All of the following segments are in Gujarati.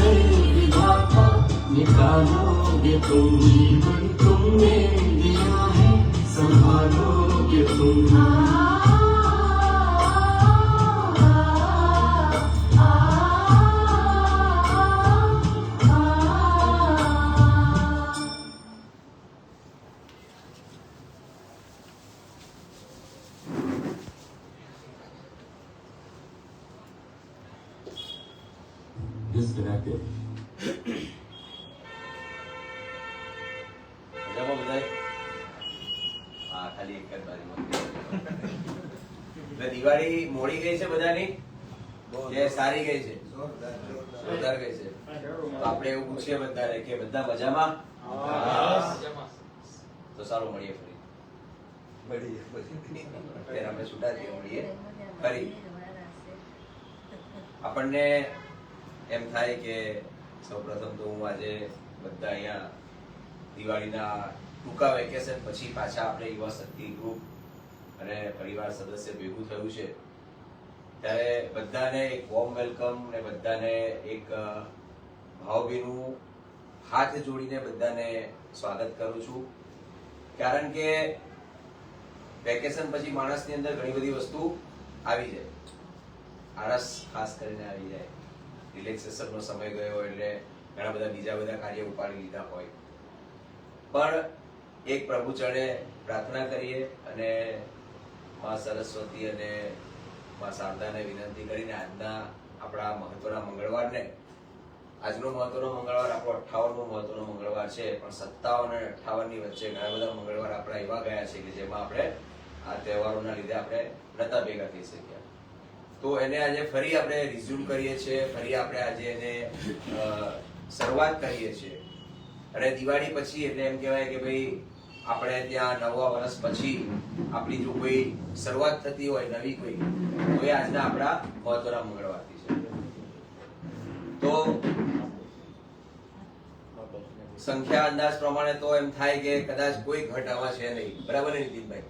से विधाता निकालोगे तुम, जीवन तुमने दिया है संभालोगे तुम। Disconnected. મજામાં બધાય? હા, ખાલી એક જ બાજુમાં. એટલે દિવાળી મોડી ગઈ છે બધાની કે સારી ગઈ છે? જોરદાર ગઈ છે. તો આપણે એવું પૂછીએ બધાને કે બધા મજામાં? તો સારું, મળીએ ફરી. અત્યારે આપણે છૂટા થઈએ, મળીએ ફરી. આપણને એમ થાય કે સૌપ્રથમ તો હું આજે બધા અહીંયા દિવાળીના ટૂંકા વેકેશન પછી પાછા આપણે યુવા શક્તિ ગ્રુપ અને પરિવાર સદસ્ય ભેગું થયું છે, ત્યારે બધાને એક વોર્મ વેલકમ ને બધાને એક ભાવભીનું હાથ જોડીને બધાને સ્વાગત કરું છું. કારણ કે વેકેશન પછી માણસની અંદર ઘણી બધી વસ્તુ આવી જાય. આળસ ખાસ કરીને આવી જાય. રિલેક્સેશનનો સમય ગયો એટલે ઘણા બધા બીજા બધા કાર્ય ઉપાડી લીધા હોય. પણ એક પ્રભુ ચરણે પ્રાર્થના કરીએ અને માં સરસ્વતી અને માં શારદાને વિનંતી કરીને આજના આપણા મહત્વના મંગળવારને, આજનો મહત્વનો મંગળવાર આપણો 58મો મહત્વનો મંગળવાર છે, પણ 57 અને 58ની વચ્ચે ઘણા બધા મંગળવાર આપણા એવા ગયા છે કે જેમાં આપણે આ તહેવારોના લીધે આપણે નતા ભેગા થઈ શક્યા. તો એને આજે ફરી આપણે રિઝ્યુમ કરીએ છીએ, ફરી આપણે આજે એને શરૂઆત કરીએ છીએ. અને દિવાળી પછી એટલે એમ કહેવાય કે ભાઈ આપણે ત્યાં નવા વર્ષ પછી આપણી જો કોઈ શરૂઆત થતી હોય નવી કોઈ, તો એ આજના આપણા મહત્વના મંગળવારથી છે. તો સંખ્યા અંદાજ પ્રમાણે તો એમ થાય કે કદાચ કોઈ ઘટ આમાં છે નહીં. બરાબર ને નીતિનભાઈ?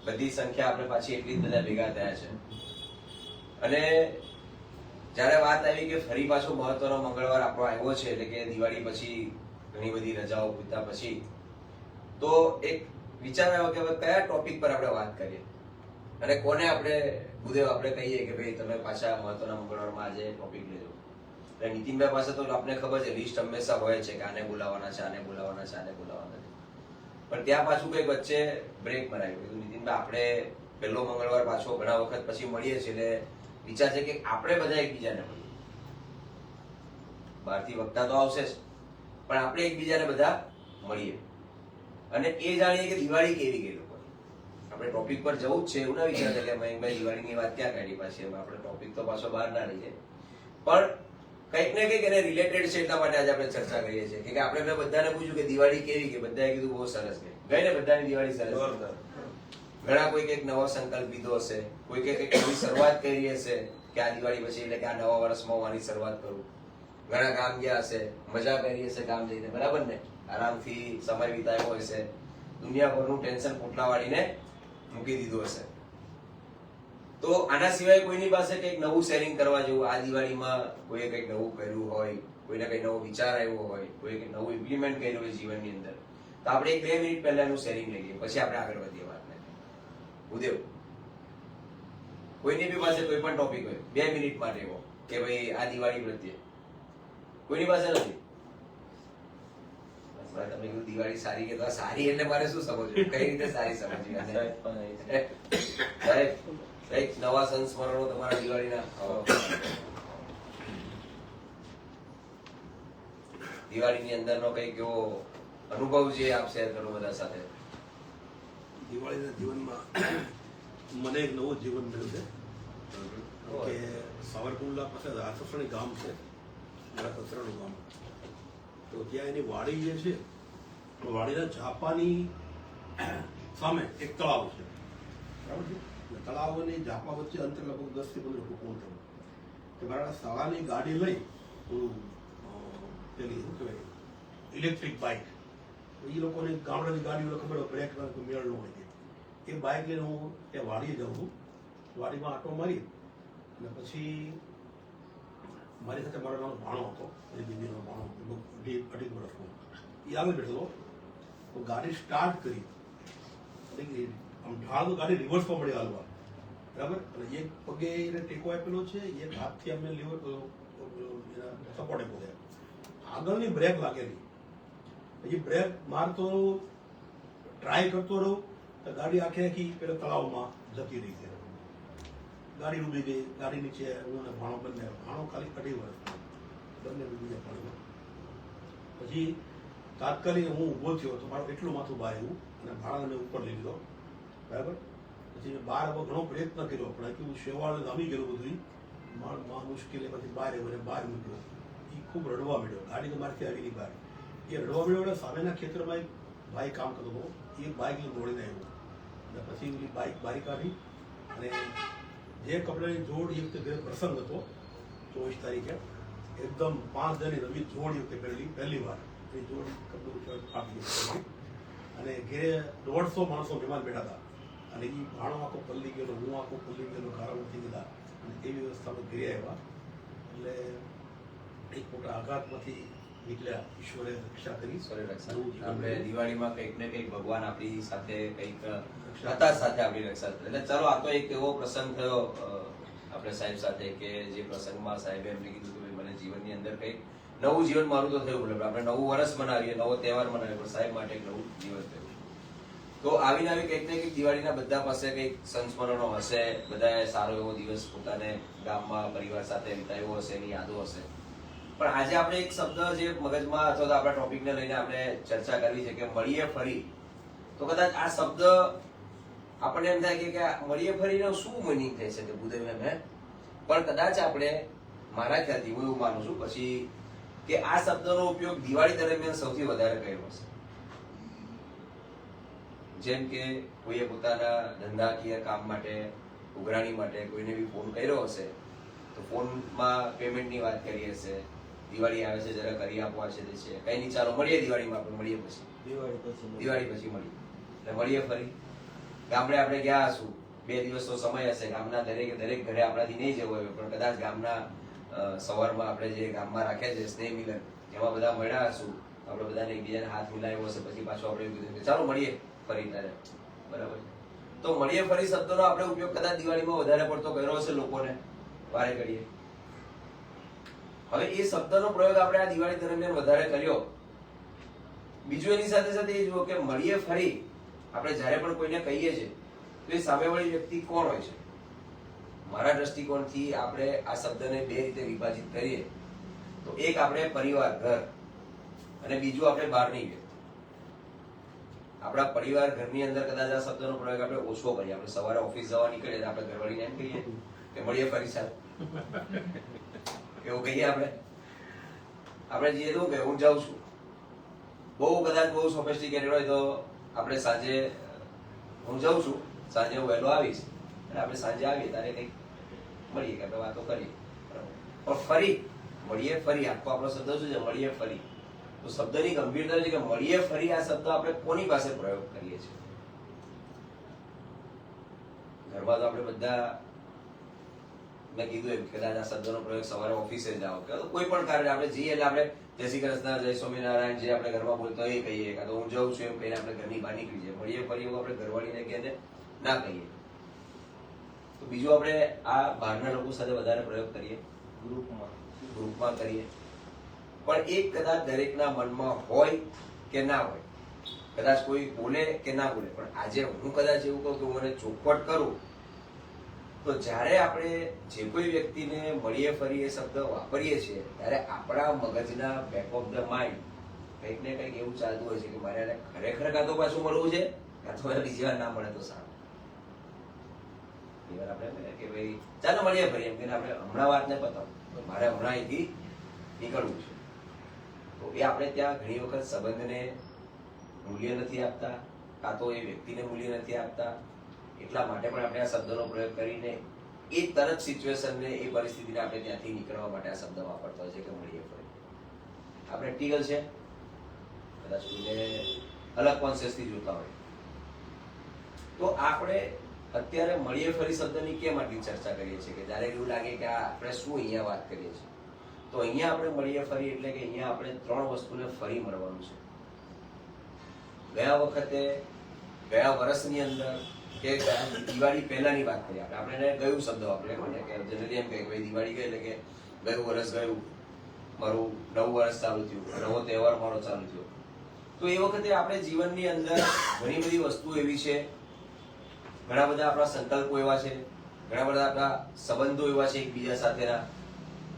બધી સંખ્યા આપણે પાછી એટલી જ બધા ભેગા થયા છે. અને જયારે વાત આવી કે ફરી પાછો મહત્વનો મંગળવાર આપણો આવ્યો છે, એટલે કે દિવાળી પછી ઘણી બધી રજાઓ પૂરતા પછી, તો એક વિચાર આવ્યો કે હવે કયા ટોપિક પર આપણે વાત કરીએ અને કોને આપણે ભૂદેવ આપણે કહીએ કે ભાઈ તમે પાછા મહત્વના મંગળવારમાં આજે ટોપિક લેજો. એટલે નીતિનભાઈ પાસે તો આપણે ખબર છે, લિસ્ટ હંમેશા હોય છે કે આને બોલાવવાના છે, આને બોલાવવાના છે, આને બોલાવવાના છે. પણ ત્યાં પાછું કઈક વચ્ચે બ્રેક મરાયું. કીધું નીતિનભાઈ આપણે પહેલો મંગળવાર પાછો ઘણા વખત પછી મળીએ છીએ, એટલે વિચાર છે કે આપણે બધા એકબીજાને મળીએ. બહારથી વક્તા તો આવશે જ, પણ આપણે એકબીજાને બધા મળીએ અને એ જાણીએ કે દિવાળી કેવી ગઈ લોકોની. આપણે ટોપિક પર જવું જ છે એવું ના વિચારતા કે મયંકભાઈ દિવાળીની વાત ક્યાં કાઢી પાછી. આપણે ટોપિક તો પાછો બહાર ના રહીએ, પણ કંઈક ને કંઈક એને રિલેટેડ છે. એટલા માટે આજે આપણે ચર્ચા કરીએ છીએ કે આપણે મેં બધાને પૂછ્યું કે દિવાળી કેવી ગઈ. બધાએ કીધું બહુ સરસ ગઈ. ગઈ ને બધાની દિવાળી સરસ? ઘણા કોઈ કંઈક નવો સંકલ્પ લીધો હશે, કોઈ કંઈક નવી શરૂઆત કરી હશે કે આ દિવાળી પછી એટલે કે આ નવા વર્ષમાં હું આની શરૂઆત કરું. ઘણા ગામ ગયા હશે, મજા કરી હશે ગામ જઈને. બરાબર ને? આરામથી સમય વિતાવ્યો હશે, દુનિયાભરનું ટેન્શન પોટલા વાળીને મૂકી દીધું હશે. તો આના સિવાય કોઈની પાસે કંઈક નવું શેરિંગ કરવા જેવું આ દિવાળીમાં કોઈએ કંઈક નવું કર્યું હોય, કોઈને કંઈક નવો વિચાર આવ્યો હોય, કોઈ કંઈક નવું ઇમ્પ્લિમેન્ટ કર્યું હોય જીવનની અંદર, તો આપણે 1-2 મિનિટ પહેલાનું શેરિંગ લઈએ, પછી આપણે આગળ વધીએ વાતને. ભૂદેવ, કોઈની બી પાસે કોઈ પણ ટોપિક હોય 2 મિનિટ માટે એવો કે ભાઈ આ દિવાળી પ્રત્યે કોઈની પાસે નથી? તમે કીધું દિવાળી સારી કે સારી એટલે મારે શું સમજવું, કઈ રીતે સારી સમજવી? સાહેબ કઈક નવા સંસ્મરણો તમારા દિવાળીના? દિવાળીની અંદરનો કઈક એવો અનુભવ જે આપ શેર કરો બધા સાથે. દિવાળીના જીવનમાં મને એક નવું જીવન મળ્યું છે કે સાવરકુંડલા પાસે રાસસણી ગામ છે, મારા સસરાનું ગામ. તો ત્યાં એની વાડી જે છે, વાડીના ઝાપાની સામે એક તળાવ છે, બરાબર છે. તળાવ અને ઝાપા વચ્ચે અંતર લગભગ 10 થી 15 ફૂટ અંતર. કે મારા શાળાની ગાડી લઈ પેલી શું કહેવાય ઇલેક્ટ્રિક બાઇક, એ લોકોને ગામડાની ગાડીઓ ખબર હોય બ્રેક મેળ ન હોય, એ બાઇક લઈને હું ત્યાં વાડીએ જાઉં છું. વાડીમાં આંટો મારી અને પછી મારી સાથે મારો નાનો ભાણો હતો, એ દીદીનો ભાણો, અઢી વર્ષનો. એ આગળ બેઠો હતો, ગાડી સ્ટાર્ટ કરી, આમ ઢાળ તો ગાડી રિવર્સમાં પડી હાલવા, બરાબર. અને એક પગે એને ટેકો આપેલો છે, એક હાથથી અમને લીવર સપોર્ટ આપ્યો છે. આગળની બ્રેક લાગેલી, પછી બ્રેક મારતો ટ્રાય કરતો રહ્યો તો ગાડી આખી પેલા તળાવમાં જતી રહી છે. ગાડી ડૂબી ગઈ, ગાડી નીચે હું અને ભાણો બંને, ભાણો ખાલી 2.5 વર્ષનો, બંને ડૂબી ગયા પાણીમાં. પછી તાત્કાલિક હું ઊભો થયો તો મારું એટલું માથું બહાર આવ્યું અને ભાણાને ઉપર લઈ લીધો, બરાબર. પછી મેં બહાર હવે ઘણો પ્રયત્ન કર્યો, પણ એટલું શેવાળ નમી ગયેલું બધું, મુશ્કેલી પછી બહાર આવ્યો અને બહાર મૂક્યો. એ ખૂબ રડવા મળ્યો, ગાડી તો મારથી આવી નહીં બહાર. એ રડવા મળ્યો એટલે સામેના ખેતરમાં એક ભાઈ કામ કરતો હતો, એ બાઇક દોડીને આવ્યો અને પછી એની બાઇક બારી કાઢી અને જે કપડાની જોડ એ વખતે પ્રસંગ હતો 24 તારીખે, એકદમ 5 જણની નવી જોડ એ વખતે પહેલી વાર એ જોડ કપડું ફાટી ગઈ અને ઘેરે 150 માણસો મહેમાન બેઠા હતા અને એ ભાણો આખો પલ્લી ગયેલો, હું આખો પલ્લી ગયેલો, કારણો થઈ ગયેલા અને એવી વ્યવસ્થામાં ઘેરે આવ્યા. એટલે એક મોટા આઘાતમાંથી નીકળ્યા, ઈશ્વરે રક્ષા કરી. આપણે દિવાળીમાં કંઈક ને કંઈક ભગવાન આપણી સાથે કંઈક હતા, સાથે આપણી રક્ષા કરે. એટલે ચલો, આ તો એક એવો પ્રસંગ થયો આપણે સાહેબ સાથે કે જે પ્રસંગમાં સાહેબે એમને કીધું કે મને જીવનની અંદર કંઈક નવું જીવન મારું તો થયું, એટલે આપણે નવું વર્ષ મનાવીએ, નવો તહેવાર મનાવીએ, પણ સાહેબ માટે એક નવું જીવન થયું. તો આવીને આવી કંઈક ને કંઈક દિવાળીના બધા પાસે કંઈક સંસ્મરણો હશે, બધાએ સારો એવો દિવસ પોતાને ગામમાં પરિવાર સાથે વિતાવ્યો હશે, એની યાદો હશે. પણ આજે આપણે એક શબ્દ જે મગજમાં અથવા તો આપણા ટોપિકને લઈને આપણે ચર્ચા કરવી છે કે મળીએ ફરી. તો કદાચ આ શબ્દ આપણને એમ થાય કે મળીએ ફરીનો શું મિનિંગ થઈ શકે ભૂદેવ એમ, પણ કદાચ આપણે, મારા ખ્યાલથી હું એવું માનું છું પછી કે આ શબ્દનો ઉપયોગ દિવાળી દરમિયાન સૌથી વધારે કર્યો હશે. જેમ કે કોઈએ પોતાના ધંધાકીય કામ માટે, ઉઘરાણી માટે કોઈને બી ફોન કર્યો હશે તો ફોનમાં પેમેન્ટની વાત કરી હશે, દિવાળી આવે છે જરા કરી આપવા છે, કઈ નહીં ચાલો મળીએ દિવાળીમાં, આપણે મળીએ પછી દિવાળી પછી મળીએ, એટલે મળીએ ફરી. ગામડે આપણે ગયા હશું, 2 દિવસ તો સમય હશે, ગામના દરેક ઘરે આપણાથી નહીં જવું હોય, પણ કદાચ ગામના સવારમાં આપણે જે ગામમાં રાખ્યા છે સ્નેહ મિલન, એમાં બધા મળ્યા હશું, આપણે બધાને એકબીજાને હાથ મિલાવ્યો હશે, પછી પાછું આપણે કીધું કે ચાલો મળીએ ફરી ત્યારે, બરાબર. તો મળીએ ફરી શબ્દનો આપણે ઉપયોગ કદાચ દિવાળીમાં વધારે પડતો કર્યો હશે લોકોને વારે ઘડીએ. હવે એ શબ્દનો પ્રયોગ આપણે આ દિવાળી દરમિયાન વધારે કર્યો. બીજું એની સાથે સાથે એ જુઓ કે મળીએ ફરી આપણે જ્યારે પણ કોઈને કહીએ છીએ તો એ સામેવાળી વ્યક્તિ કોણ હોય છે? મારા દ્રષ્ટિકોણથી આપણે આ શબ્દને 2 રીતે વિભાજિત કરીએ તો એક આપણે પરિવાર, ઘર, અને બીજું આપણે બહારની વ્યક્તિ. આપણા પરિવાર, ઘરની અંદર કદાચ આ શબ્દનો પ્રયોગ આપણે ઓછો કરીએ. આપણે સવારે ઓફિસ જવા નીકળીએ તો આપણે ઘરવાળીને એમ કહીએ કે મળીએ ફરી સાહેબ, એવું કહીએ આપણે જઈએ તો કે હું જાઉં છું. કદાચ બહુ સોફિસ્ટિકેટેડ હોય તો આપણે સાંજે હું જાઉં છું, સાંજે હું વહેલો આવીશ, અને આપણે સાંજે આવીએ ત્યારે કંઈક મળીએ કે આપણે વાતો કરીએ. પણ ફરી મળીએ ફરી, આખો આપણો શબ્દ શું છે? મળીએ ફરી. તો શબ્દની ગંભીરતા છે કે મળીએ ફરી આ શબ્દ આપણે કોની પાસે પ્રયોગ કરીએ છીએ? ઘરમાં તો આપણે બધા, મેં કીધું એમ કદાચ આ શબ્દનો પ્રયોગ સવારે ઓફિસે જાઓ કે કોઈ પણ કારણે આપણે જઈએ એટલે આપણે જય શ્રી કૃષ્ણ, જય સ્વામિનારાયણ જે આપણે ઘરમાં બોલતા એ કહીએ, કાં તો હું જાઉં છું એમ કહીને આપણે ઘરની બહાર નીકળી જઈએ. મળીએ ફરી એવું આપણે ઘરવાળીને કહીને ના કહીએ. તો બીજું આપણે આ બહારના લોકો સાથે વધારે પ્રયોગ કરીએ, ગ્રુપમાં કરીએ. પણ એક કદાચ દરેકના મનમાં હોય કે ના હોય, કદાચ કોઈ બોલે કે ના બોલે, પણ આજે હું કદાચ એવું કહું કે હું મને ચોખવટ કરું તો જ્યારે આપણે જે કોઈ વ્યક્તિને મળીએ ફરી એ શબ્દ વાપરીએ છીએ ત્યારે આપણા મગજના બેક ઓફ ધ માઇન્ડ કંઈક ને કંઈક એવું ચાલતું હોય છે કે મારે એને ખરેખર કાં તો પાછું મળવું છે, કાં તો બીજી વાર ના મળે તો સારું. આપણે કે ભાઈ ચાલો મળીએ ફરી એમ કે આપણે હમણાં વાતને પતાવો, મારે હમણાં અહીંથી નીકળવું છે. તો એ આપણે ત્યાં ઘણી વખત સંબંધને મૂલ્ય નથી આપતા, કાં તો એ વ્યક્તિને મૂલ્ય નથી આપતા. એટલા માટે પણ આપણે આ શબ્દનો પ્રયોગ કરીને એ તરત સિચ્યુએશનને, એ પરિસ્થિતિને આપણે ત્યાંથી નીકળવા માટે આ શબ્દ વાપરતા હોય છે કે મળીએ ફરી. આ પ્રેક્ટિકલ છે, કદાચ કોઈને અલગ કોન્સેપ્ટથી જોતા હોય તો આપણે અત્યારે મળીએ ફરી શબ્દની કેમ આટલી ચર્ચા કરીએ છીએ કે જ્યારે એવું લાગે કે આપણે શું અહીંયા વાત કરીએ છીએ. તો અહીંયા આપણે મળીએ ફરી એટલે કે અહીંયા આપણે 3 વસ્તુને ફરી મળવાનું છે. ગયા વખતે ગયા વર્ષની અંદર કે દિવાળી પહેલાની વાત કરીએ આપણે એને ગયું શબ્દ વાપરીએ કોને કે જનરલી એમ કહે કે ભાઈ દિવાળી ગઈ એટલે કે ગયું વર્ષ ગયું, મારું નવું વર્ષ ચાલુ થયું, નવો તહેવાર મારો ચાલુ થયો. તો એ વખતે આપણે જીવનની અંદર ઘણી બધી વસ્તુઓ એવી છે, ઘણા બધા આપણા સંકલ્પો એવા છે, ઘણા બધા આપણા સંબંધો એવા છે એકબીજા સાથેના,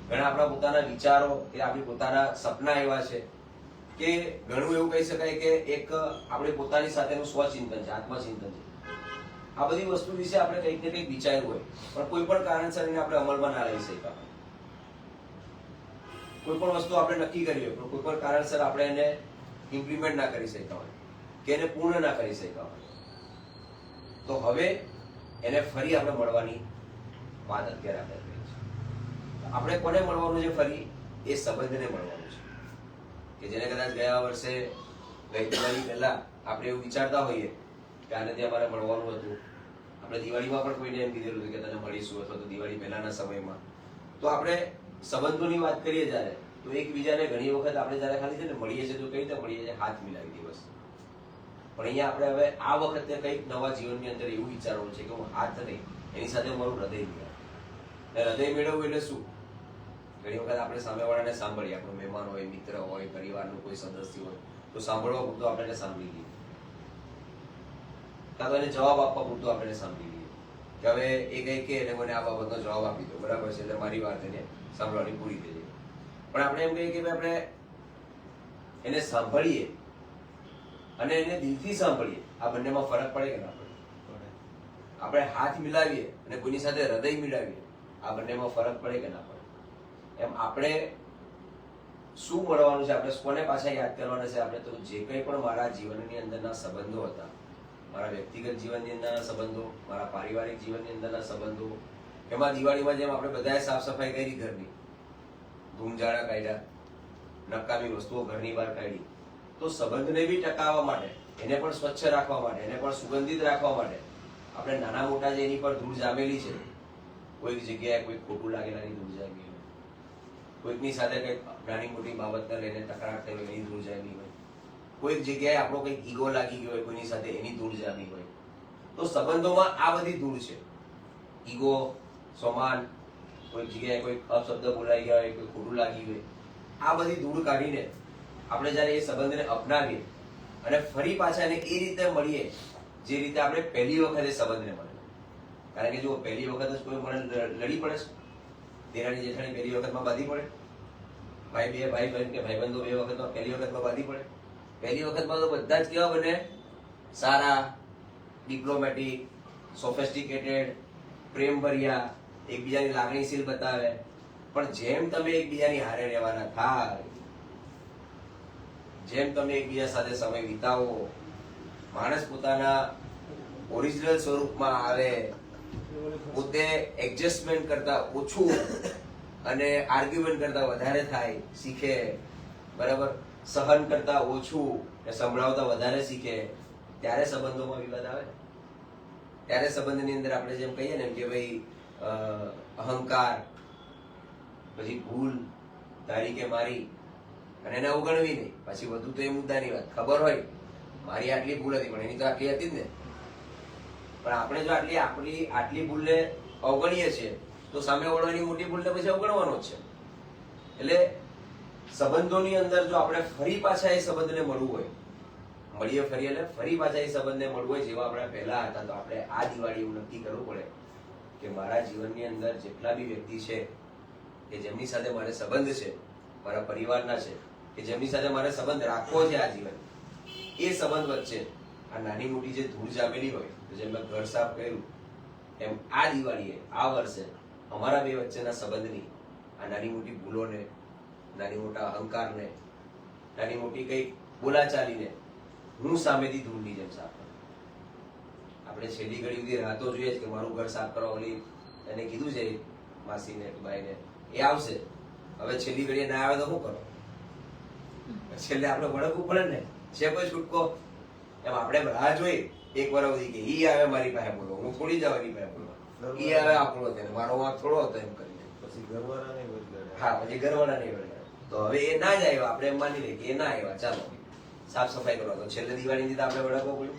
ઘણા આપણા પોતાના વિચારો કે આપણી પોતાના સપના એવા છે કે ઘણું એવું કહી શકાય કે એક આપણી પોતાની સાથેનું સ્વચિંતન છે, આત્મચિંતન છે. આ બધી વસ્તુ વિશે આપણે કંઈક ને કંઈક વિચાર્યું હોય પણ કોઈ પણ કારણસર એને આપણે અમલમાં ના લઈ શક્યા. કોઈ પણ વસ્તુ આપણે નક્કી કરી હોય પણ કોઈ પણ કારણસર આપણે એને ઇમ્પ્લિમેન્ટ ના કરી શક્યા હોય કે એને પૂર્ણ ના કરી શક્યા હોય, તો હવે એને ફરી આપણે મળવાની વાત અત્યારે આપણે કરી છે. આપણે કોને મળવાનું છે ફરી? એ સંબંધને મળવાનું છે કે જેને કદાચ ગયા વર્ષે ગઈ દિવાળી પહેલા આપણે એવું વિચારતા હોઈએ કે આને અમારે મળવાનું હતું, આપણે દિવાળીમાં પણ કોઈને એમ કીધેલું હતું કે તને મળીશું અથવા તો દિવાળી પહેલાના સમયમાં. તો આપણે સંબંધોની વાત કરીએ જ્યારે તો એકબીજાને ઘણી વખત આપણે જ્યારે ખાલી છે ને મળીએ છીએ તો કઈ રીતે મળીએ છીએ? હાથ મિલાવી દિવસ. પણ અહીંયા આપણે હવે આ વખતે કંઈક નવા જીવનની અંદર એવું વિચારવાનું છે કે હું હાથ નહીં, એની સાથે હું મારું હૃદય મેળવું. હૃદય મેળવવું એટલે શું? ઘણી વખત આપણે સામેવાળાને સાંભળીએ, આપણો મહેમાન હોય, મિત્ર હોય, પરિવારનું કોઈ સદસ્ય હોય તો સાંભળવા પૂરતો આપણે એને સાંભળી લઈએ, કાં તો એને જવાબ આપવા પૂરતો આપણે એને સાંભળી લઈએ કે હવે એ કઈ કે એને મને આ બાબતનો જવાબ આપી દો, બરાબર છે, એટલે મારી વાત એને સાંભળવાની પૂરી થઈ જાય. પણ આપણે એમ કહીએ કે આપણે એને સાંભળીએ અને એને દિલથી સાંભળીએ, આ બંનેમાં ફરક પડે કે ના પડે? આપણે હાથ મિલાવીએ અને કોઈની સાથે હૃદય મિલાવીએ, આ બંનેમાં ફરક પડે કે ના પડે? એમ આપણે શું મળવાનું છે, આપણે કોને પાછા યાદ કરવાના છે? આપણે તો જે કંઈ પણ મારા જીવનની અંદરના સંબંધો હતા, મારા વ્યક્તિગત જીવનની અંદરના સંબંધો, મારા પારિવારિક જીવનની અંદરના સંબંધો, એમાં દિવાળીમાં જેમ આપણે બધાએ સાફ સફાઈ કરી ઘરની, ધૂમઝાડા કાઢ્યા, નકામી વસ્તુઓ ઘરની બહાર કાઢી, તો સંબંધને બી ટકાવવા માટે, એને પણ સ્વચ્છ રાખવા માટે, એને પણ સુગંધિત રાખવા માટે આપણે નાના મોટા જે એની પર ધૂળ જામેલી છે, કોઈક જગ્યાએ કોઈ ખોટું લાગેલાની ધૂળ જામી હોય, કોઈકની સાથે કંઈક નાની મોટી બાબતને લઈને તકરાર થઈ હોય એની ધૂળ જામી હોય, કોઈક જગ્યાએ આપણો કંઈક ઈગો લાગી ગયો હોય કોઈની સાથે એની ધૂળ જામી હોય, તો સંબંધોમાં આ બધી ધૂળ છે. ઈગો, સમાન, કોઈક જગ્યાએ કોઈ અપશબ્દ બોલાઈ ગયા હોય, કોઈ ખોટું લાગી હોય, આ બધી ધૂળ કાઢીને આપણે જ્યારે એ સંબંધને અપનાવીએ અને ફરી પાછા એને એ રીતે મળીએ જે રીતે આપણે પહેલી વખત એ સંબંધને મળે. કારણ કે જો પહેલી વખત જ કોઈ મને લડી પડે છે, દેરાણી જેઠાણી પહેલી વખતમાં બાંધી પડે, ભાઈ બહેન કે ભાઈબંધો બે વખતમાં પહેલી વખતમાં બાંધી પડે. પહેલી વખતમાં તો બધા જ કેવા બને? સારા, ડિપ્લોમેટિક, સોફેસ્ટિકેટેડ, પ્રેમભર્યા, એકબીજાની લાગણીશીલ બતાવે. પણ જેમ તમે એકબીજાની હારે રહેવાના થાય, જેમ તમે એકબીજા સાથે સમય વિતાવો, માણસ પોતાના ઓરિજિનલ સ્વરૂપમાં આવે, પોતે એડજસ્ટમેન્ટ કરતા ઓછું અને આર્ગ્યુમેન્ટ કરતા વધારે થાય શીખે, બરાબર, સહન કરતા ઓછું ને સંભળાવતા વધારે શીખે, ત્યારે સંબંધોમાં વિવાદ આવે. ત્યારે સંબંધની અંદર આપણે જેમ કહીએ ને કે ભાઈ અહંકાર, પછી ભૂલ તારી કે મારી, અને એને અવગણવી નહીં. પછી બધું તો એ મુદ્દાની વાત, ખબર હોય મારી આટલી ભૂલ હતી પણ એની તો આટલી હતી જ ને. પણ આપણે જો આટલી ભૂલને અવગણીએ છીએ તો સામે વાળાની મોટી ભૂલને પછી અવગણવાનો જ છે. એટલે સંબંધોની અંદર જો આપણે ફરી પાછા એ સંબંધને મળવું હોય, મળીએ ફરી એટલે ફરી પાછા એ સંબંધને મળવું હોય જેવા આપણે પહેલા હતા, તો આપણે આ દિવાળી એવું નક્કી કરવું પડે કે મારા જીવનની અંદર જેટલા બી વ્યક્તિ છે કે જેમની સાથે મારે સંબંધ છે, મારા પરિવારના છે, કે જેમની સાથે મારે સંબંધ રાખવો છે આ જીવન, એ સંબંધ વચ્ચે આ નાની મોટી જે ધૂળ જામેલી હોય, તો જેમ મેં ઘર સાફ કર્યું એમ આ દિવાળીએ, આ વર્ષે અમારા બે વચ્ચેના સંબંધની આ નાની મોટી ભૂલોને, નાની મોટા અહંકારને, નાની મોટી કઈ બોલાચાલીને હું સામેથી ધૂળની જેમ સાફ કરું. આપણે છેલ્લી ઘડી સુધી રાતો જોઈએ કે મારું ઘર સાફ કરવા, ઓલી એને કીધું છે માસીને કે ભાઈને, એ આવશે. હવે છેલ્લી ઘડીએ ના આવે તો શું કરો? છેલ્લે આપણે વળગવું પડે ને, છે કોઈ છૂટકો? એમ આપણે રાહ જોઈ એક વાર સુધી કે ઈ આવે મારી પાસે બોલો, હું થોડી જાવ એની પાસે બોલવા, ઈ આવે આપણો તેને મારો વાંક થોડો હતો એમ કરીને હા, પછી ઘરવાળા નહીં વળગાડે. તો હવે એ ના જ આવ્યા, આપણે એમ માની લઈએ કે એ ના આવ્યા, ચાલો સાફ સફાઈ કરવા. તો છેલ્લે દિવાળીની તો આપણે વળગવું પડ્યું.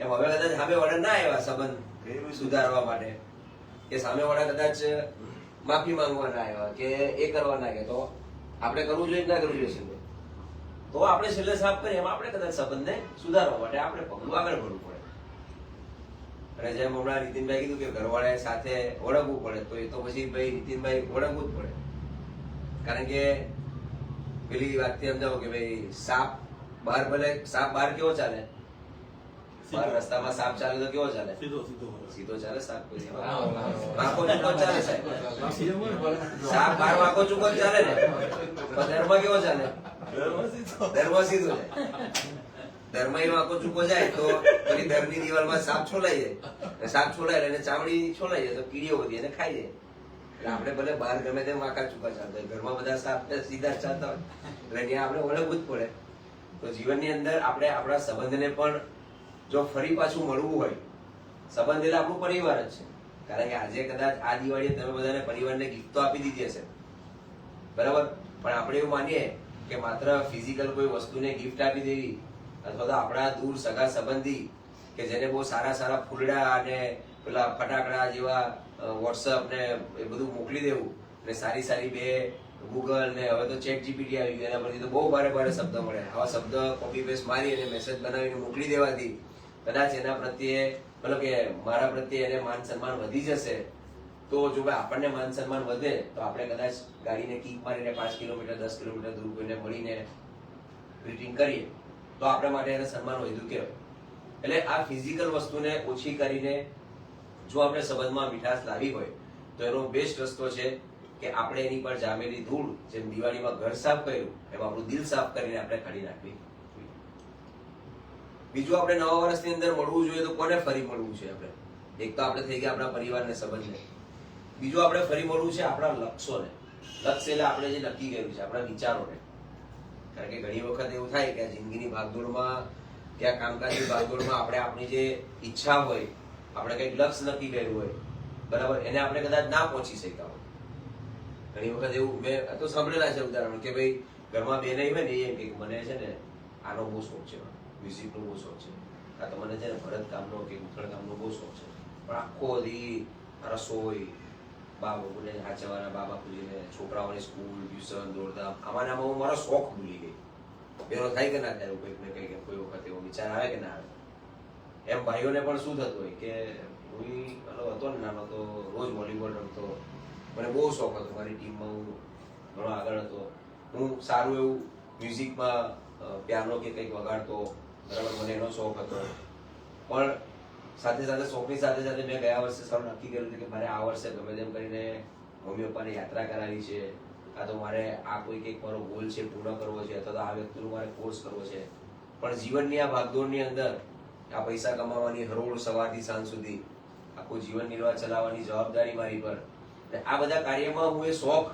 એમ હવે કદાચ સામે વાળા ના આવ્યા સંબંધ સુધારવા માટે, કે સામે વાળા કદાચ માફી માંગવા ના આવ્યા, કે એ કરવા ના ગયા, તો આપણે કરવું જોઈએ ના કરવું જોઈએ? તો આપણે છેલ્લે સાફ કરીએ, એમ આપણે કદાચ સંબંધને સુધારવા માટે આપણે પગલું આગળ ભરવું પડે. અને જેમ હમણાં નીતિનભાઈ કીધું કે ઘરવાળાએ સાથે ઓળખવું પડે, તો એ તો પછી ભાઈ નીતિનભાઈ ઓળખવું જ પડે. કારણ કે પેલી વાતથી સમજાવો કે ભાઈ સાપ બહાર, ભલે સાપ બહાર કેવો ચાલે, બહાર રસ્તામાં સાપ ચાલે તો કેવો ચાલે? સીધો ચાલે. સાપ કોઈ વાંકો ચૂકો ચાલે સાહેબ. સાપ બહાર વાંકો ચૂકો ચાલે ને, પણ ધર્મ કેવો ચાલે? ધર્મ સીધો જાય. ધર્મ એ વાંકો ચૂકો જાય તો પેલી ધરની દિવાલમાં સાપ છોલાઈ જાય. સાપ છોલાય એટલે ચામડી છોલાઈ જાય તો કીડીઓ બધી એને ખાઈ જાય. એટલે આપણે ભલે બહાર ગમે તેમ વાંકા ચૂકા ચાલતા હોય, ઘરમાં બધા સાપ સીધા ચાલતા હોય, એટલે ત્યાં આપણે ઓળખવું જ પડે. તો જીવનની અંદર આપણે આપણા સંબંધને પણ જો ફરી પાછું મળવું હોય, સંબંધ એટલે આપણું પરિવાર જ છે. કારણ કે આજે કદાચ આ દિવાળીએ તમે બધાને પરિવારને ગિફ્ટ તો આપી દીધી હશે, બરાબર, પણ આપણે એવું માનીએ કે માત્ર ફિઝિકલ કોઈ વસ્તુને ગિફ્ટ આપી દેવી, અથવા તો આપણા દૂર સગા સંબંધી કે જેને બહુ સારા સારા ફૂલડા અને પેલા ફટાકડા જેવા વોટ્સઅપ ને એ બધું મોકલી દેવું, ને સારી સારી બે ગૂગલ ને હવે તો ચેટ જીપીટી આવી ગયું, એના પરથી તો બહુ ભારે ભારે શબ્દ મળે. આવા શબ્દ કોપી પેસ્ટ મારી અને મેસેજ બનાવીને મોકલી દેવાથી કદાચ એના પ્રત્યે મતલબ કે મારા પ્રત્યે એને માન સન્માન વધી જશે. તો જો ભાઈ આપણને માન સન્માન વધે તો આપણે કદાચ ગાડીને કિક મારીને 5 કિલોમીટર 10 કિલોમીટર દૂર કોઈને મળીને ગ્રીટિંગ કરીએ તો આપણા માટે એને સન્માન વધ્યું કહેવાય. એટલે આ ફિઝિકલ વસ્તુને ઓછી કરીને જો આપણે સંબંધમાં મીઠાશ લાવી હોય તો એનો બેસ્ટ રસ્તો છે કે આપણે એની પર જામેલી ધૂળ, જેમ દિવાળીમાં ઘર સાફ કર્યું એમ આપણું દિલ સાફ કરીને આપણે કાઢી નાખવી. બીજું, આપણે નવા વર્ષની અંદર મળવું જોઈએ તો કોને ફરી મળવું છે? આપણે એક તો આપણે થઈ ગયા આપણા પરિવારને, સંબંધને. બીજું, આપણે ફરી મળવું છે આપણા લક્ષ્યોને. લક્ષ્ય એટલે આપણે જે નક્કી કર્યું છે, આપણા વિચારોને. કારણ કે ઘણી વખત એવું થાય કે જિંદગીની ભાગદોડમાં કે આ કામકાજની ભાગદોડમાં આપણે આપણી જે ઈચ્છા હોય, આપણે કંઈક લક્ષ્ય નક્કી કર્યું હોય, બરાબર, એને આપણે કદાચ ના પહોંચી શક્યા હોય. ઘણી વખત એવું મેં તો સાંભળેલા છે ઉદાહરણ કે ભાઈ ઘરમાં બે નહીં હોય ને એમ કે મને છે ને આનો બહુ શોખ છે, મ્યુઝિકનો બહુ શોખ છે, આ તો મને છે ને ભરત કામનો કે ગુંથણ કામનો બહુ શોખ છે, પણ આખો દી રસોઈ, બા બાપુને હાચવાના, બા બાપુજીને, છોકરાઓની સ્કૂલ, ટ્યુશન, દોડધામ, આમાં હું મારો શોખ ભૂલી ગઈ. એનો થાય કે ના થાય? કંઈક ને કંઈક કોઈ વખત એવો વિચાર આવે કે ના આવે? એમ ભાઈઓને પણ શું થતું હોય કે હું હતો ને નાનો તો રોજ વોલીબોલ રમતો, મને બહુ શોખ હતો, મારી ટીમમાં હું ઘણો આગળ હતો, હું સારું એવું મ્યુઝિકમાં પિયાનો કે કંઈક વગાડતો, બરાબર, મને એનો શોખ હતો. પણ સાથે સાથે શોખની સાથે સાથે મેં ગયા વર્ષે સારું નક્કી કર્યું હતું કે મારે આ વર્ષે ગમે તેમ કરીને મમ્મી પપ્પાને યાત્રા કરાવી છે, કાં તો મારે આ કોઈ કંઈક મારો ગોલ છે પૂર્ણ કરવો છે, અથવા તો આ વ્યક્તિનો મારે કોર્સ કરવો છે. પણ જીવનની આ ભાગદોડની અંદર આ પૈસા કમાવાની હરોળ સવારથી સાંજ સુધી આખું જીવન નિર્વાહ ચલાવવાની જવાબદારી મારી પર, આ બધા કાર્યમાં હું એ શોખ,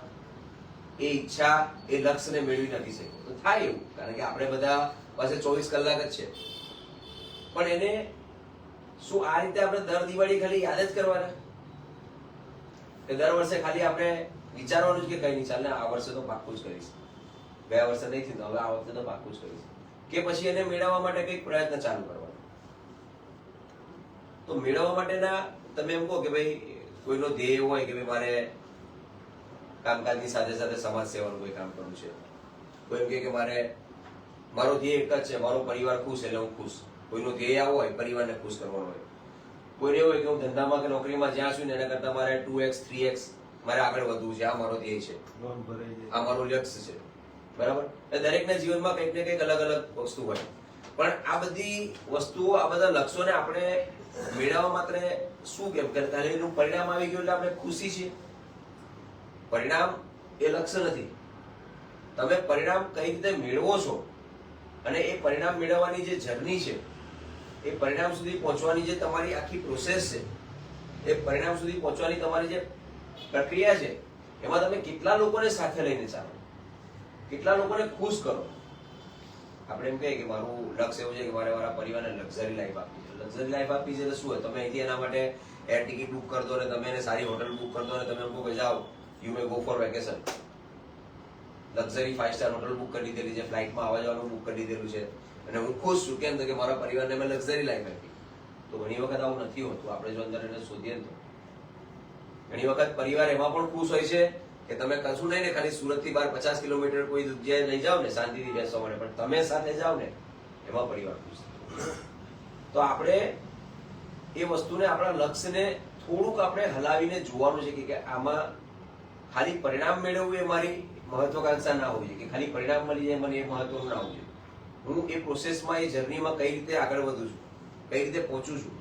એ ઈચ્છા, એ લક્ષ્યને મેળવી નથી શક્યો. તો થાય એવું, કારણ કે આપણે બધા પાસે 24 કલાક જ છે. પણ એને શું આ રીતે આપણે દર દિવાળી ખાલી યાદ જ કરવાના? કે દર વર્ષે ખાલી આપણે વિચારવાનું જ કે કઈ નહીં, ચાલ ને આ વર્ષે તો પાક્કું જ કરીશ, ગયા વર્ષે નહીં થયું હવે આ વખતે તો પાક્કું જ કરીશ? કે પછી એને મેળવવા માટે કંઈક પ્રયત્ન ચાલુ કરવાનો? તો મેળવવા માટેના તમે એમ કહો કે ભાઈ કોઈનો ધ્યેય હોય કે ભાઈ મારે કામકાજની સાથે સાથે સમાજ સેવાનું કોઈ કામ કરવું છે, કોઈ એમ કે મારે મારો ધ્યેય એક જ છે, મારો પરિવાર ખુશ એટલે હું ખુશ. કોઈનો ધ્યેય આવો હોય પરિવારને ખુશ કરવાનો હોય. કોઈને એવું હોય કે હું ધંધામાં કે નોકરીમાં જ્યાં છું ને એના કરતા મારે 2x 3x મારે આગળ વધવું છે, આ મારો ધ્યેય છે, આ મારું લક્ષ્ય છે, બરાબર. દરેકના જીવનમાં કંઈક ને કંઈક અલગ અલગ વસ્તુ હોય. પણ આ બધી વસ્તુઓ, આ બધા લક્ષ્યોને આપણે મેળવવા માત્ર શું કેમ કરતા એનું પરિણામ આવી ગયું એટલે આપણે ખુશી છે? પરિણામ એ લક્ષ્ય નથી. તમે પરિણામ કઈ રીતે મેળવો છો અને એ પરિણામ મેળવવાની જે જર્ની છે, એ પરિણામ સુધી પહોંચવાની જે તમારી આખી પ્રોસેસ છે, એ પરિણામ સુધી પહોંચવાની તમારી જે પ્રક્રિયા છે, એમાં તમે કેટલા લોકોને સાથે લઈને ચાલો, કેટલા લોકોને ખુશ કરો. આપણે એમ કહીએ કે મારું લક્ષ્ય એવું છે કે મારે મારા પરિવારને લક્ઝરી લાઈફ આપવી છે. લક્ઝરી લાઈફ આપવી છે એટલે શું હોય? તમે અહીંથી એના માટે એર ટિકિટ બુક કરી દો ને તમે એને સારી હોટલ બુક કરી દો ને તમે એમ કહો કે જાઓ you may go for vacation, luxury 5 star hotel book કરી દીધેલી છે, ફ્લાઇટમાં આવવા જવાનું બુક કરી દીધેલું છે, અને હું ખુશ છું. કેમ? તો કે મારા પરિવારને મેં લક્ઝરી લાઈફ આપી. તો ઘણી વખત આવું નથી હોતું. આપણે જો અંદર એને શોધીએ તો ઘણી વખત પરિવાર એમાં પણ ખુશ હોય છે કે તમે કશું નહીં ને, ખાલી સુરતથી બહાર 50 કિલોમીટર કોઈ જગ્યાએ લઈ જાઓ ને શાંતિથી બેસવા માટે, પણ તમે સાથે જાઓ ને એમાં પરિવાર ખુશ થાય. તો આપણે એ વસ્તુને, આપણા લક્ષ્યને થોડુંક આપણે હલાવીને જોવાનું છે કે આમાં ખાલી પરિણામ મેળવવું એ મારી મહત્વાકાંક્ષા ના હોવી જોઈએ, કે ખાલી પરિણામ મળી જાય મને એ મહત્વનું ના હોવું જોઈએ. હું એ પ્રોસેસમાં, એ જર્નીમાં કઈ રીતે આગળ વધું છું, કઈ રીતે પહોંચું છું,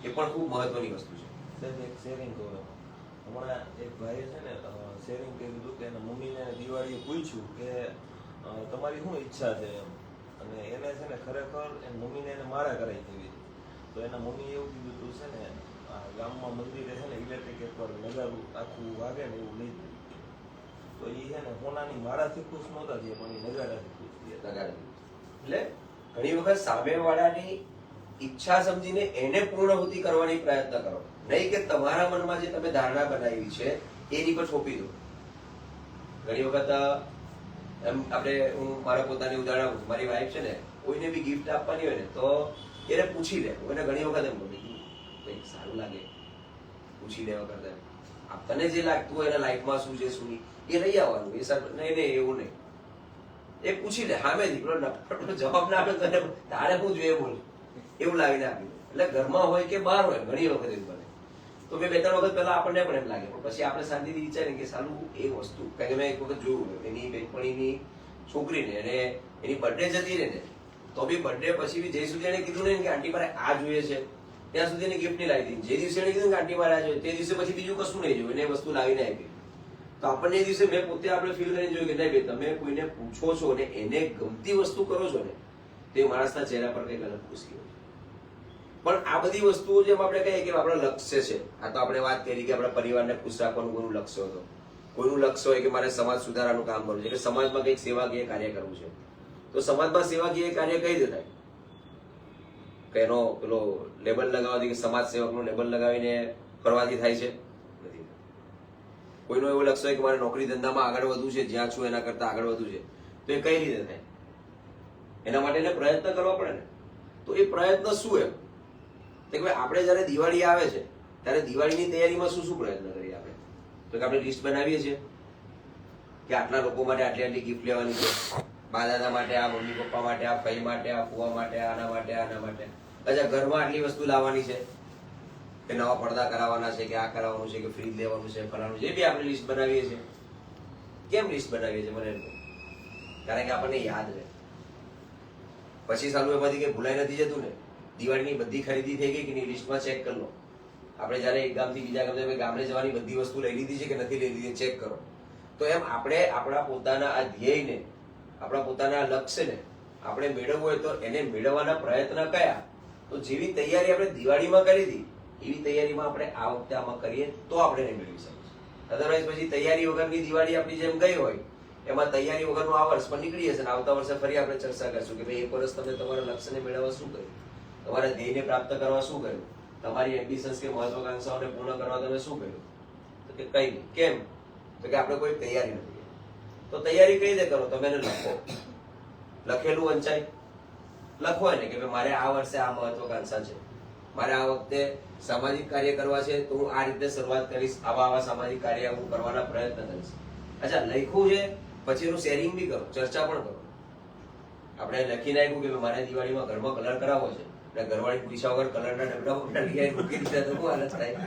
એ પણ ખૂબ મહત્વની વસ્તુ છે. સાહેબ એક શેરિંગ કહું, હમણાં એક ભાઈએ છે ને શેરિંગ કહી દીધું કે એના મમ્મીને દિવાળીએ પૂછ્યું કે તમારી શું ઈચ્છા છે એમ, અને એને છે ને ખરેખર એની મમ્મીને એને મારા કરાવી દેવી હતી. તો એના મમ્મીએ એવું કીધું તું છે ને આ ગામમાં મંદિરે છે ને ઇલેક્ટ્રિક એકવાર નગારું આખું વાગે ને એવું લઈ દીધું. તો એ છે ને હોનાની માળાથી ખુશ નહોતા થયા, પણ એ નગારાથી ખુશ થયા. એટલે ઘણી વખત સામેવાળાની ઈચ્છા સમજીને એને પૂર્ણવૃત્તિ કરવાની પ્રયત્ન કરો, નહીં કે તમારા મનમાં જે તમે ધારણા બનાવી છે એની પર થોપી દો. ઘણી વખત એમ આપણે, હું મારા પોતાની ઉદાહરણ આપું છું. મારી વાઈફ છે ને, કોઈને બી ગિફ્ટ આપવાની હોય ને તો એને પૂછી લે. એને ઘણી વખત એમ કહું કંઈક સારું લાગે, પૂછી લેવા કરતા તને જે લાગતું હોય એના લાઈફમાં શું છે શું નહીં એ લઈ આવવાનું. એ સર નહીં નહીં એવું નહીં, એ પૂછી લે સામેથી. પેલો જવાબ ના આપે તને તારે શું જોઈએ બોલ, એવું લાવીને આપી દે. એટલે ઘરમાં હોય કે બહાર હોય ઘણી વખત એવું બને. તો મેં 2-3 વખત પહેલા આપણને પણ એમ લાગે, પણ પછી આપણે શાંતિથી વિચારીએ કે સાલું એ વસ્તુ, કારણ કે મેં એક વખત જોયું એની બેનપણીની છોકરીને, અને એની બર્થડે જતી રહે ને તો બી બર્થડે પછી બી જે સુધી એને કીધું ને કે આંટી મારે આ જોઈએ છે ત્યાં સુધી એને ગિફ્ટ નહીં લાવી દીધી. જે દિવસે એને કીધું કે આંટી મારે આ જોઈએ તે દિવસે પછી બીજું કશું નહીં જોયું, એને વસ્તુ લાવીને આપી. તો આપણને એ દિવસે મેં પોતે આપણે ફીલ કરીને જોયું કે નહીં ભાઈ, તમે કોઈને પૂછો છો ને એને ગમતી વસ્તુ કરો છો ને તે માણસના ચહેરા પર કંઈક અલગ ખુશી હોય. પણ આ બધી વસ્તુઓ જેમ આપણે કહીએ કે આપણા લક્ષ્ય છે, આ તો આપણે વાત કરી કે આપણા પરિવારને ખુશ રાખવાનું કોઈનું લક્ષ્ય હતો, કોઈનું લક્ષ્ય હોય કે મારે સમાજ સુધારાનું કામ કરવું છે, કે સમાજમાં કંઈક સેવાકીય કાર્ય કરવું છે. તો સમાજમાં સેવાકીય કાર્ય કઈ રીતે થાય? કે એનો પેલો લેબલ લગાવવાથી, કે સમાજ સેવકનું લેબલ લગાવીને ફરવાથી થાય છે? નથી. કોઈનું એવું લક્ષ્ય હોય કે મારે નોકરી ધંધામાં આગળ વધવું છે, જ્યાં છું એના કરતા આગળ વધવું છે, તો એ કઈ રીતે થાય? એના માટે એને પ્રયત્ન કરવા પડે ને. તો એ પ્રયત્ન શું એમ કે ભાઈ આપણે જયારે દિવાળી આવે છે ત્યારે દિવાળીની તૈયારીમાં શું શું પ્રયત્ન કરીએ આપણે? તો કે આપણે લિસ્ટ બનાવીએ છીએ કે આટલા લોકો માટે આટલી આટલી ગિફ્ટ લેવાની છે, બા દાદા માટે આ, મમ્મી પપ્પા માટે આ, ભાઈ માટે આ, ફુવા માટે આના માટે આના માટે. અચ્છા, ઘરમાં આટલી વસ્તુ લાવવાની છે, કે નવા પડદા કરાવવાના છે, કે આ કરાવવાનું છે, કે ફ્રીજ લેવાનું છે, ફલાણું છે. એ બી આપણે લિસ્ટ બનાવીએ છીએ. કેમ લિસ્ટ બનાવીએ છીએ? મને કારણ કે આપણને યાદ રહે. પછી સાલું એમાંથી કે ભૂલાઈ નથી જતું ને. દિવાળીની બધી ખરીદી થઈ ગઈ કે નહીં લિસ્ટમાં ચેક કરી લો. આપણે જયારે એક ગામથી બીજા ગામડે જવાની બધી વસ્તુ લઈ લીધી છે કે નથી લઈ લીધી ચેક કરો. તો એમ આપણે આપણા પોતાના આ ધ્યેયને, આપણા પોતાના લક્ષ્યને આપણે મેળવવું હોય તો એને મેળવવાના પ્રયત્ન કયા? તો જેવી તૈયારી આપણે દિવાળીમાં કરી હતી એવી તૈયારીમાં આપણે આ વખતે આમાં કરીએ તો આપણે એને મેળવી શકીશું. અધરવાઇઝ પછી તૈયારી વગરની દિવાળી આપણી જેમ ગઈ હોય એમાં તૈયારી વગરનું આ વર્ષ પણ નીકળી જશે. આવતા વર્ષે ફરી આપણે ચર્ચા કરશું કે ભાઈ એક વર્ષ તમે તમારા લક્ષ્યને મેળવવા શું કર્યું, તમારા ધ્યેયને પ્રાપ્ત કરવા શું કર્યું, તમારી એમ્બિશન્સ કે મહત્વાકાંક્ષાઓને પૂર્ણ કરવા તમે શું કર્યું? તો કે કઈ નહીં. કેમ? તો કે આપણે કોઈ તૈયારી નથી. તો તૈયારી કઈ રીતે કરો? તમે એને લખો. લખેલું વંચાય. લખો એને કે ભાઈ મારે આ વર્ષે આ મહત્વાકાંક્ષા છે, મારે આ વખતે સામાજિક કાર્ય કરવા છે, તો હું આ રીતે શરૂઆત કરીશ, આવા સામાજિક કાર્ય હું કરવાના પ્રયત્ન કરીશ. અચ્છા, લખ્યું છે પછી એનું શેરિંગ બી કરો, ચર્ચા પણ કરો. આપણે લખી નાખ્યું કે મારે દિવાળીમાં ઘરમાં કલર કરાવવો છે, એટલે ઘરવાળી પૂછ્યા વગર કલરના ડબલા બબલા લઈ આવી મૂકી દીધા તો શું હાલત થાય?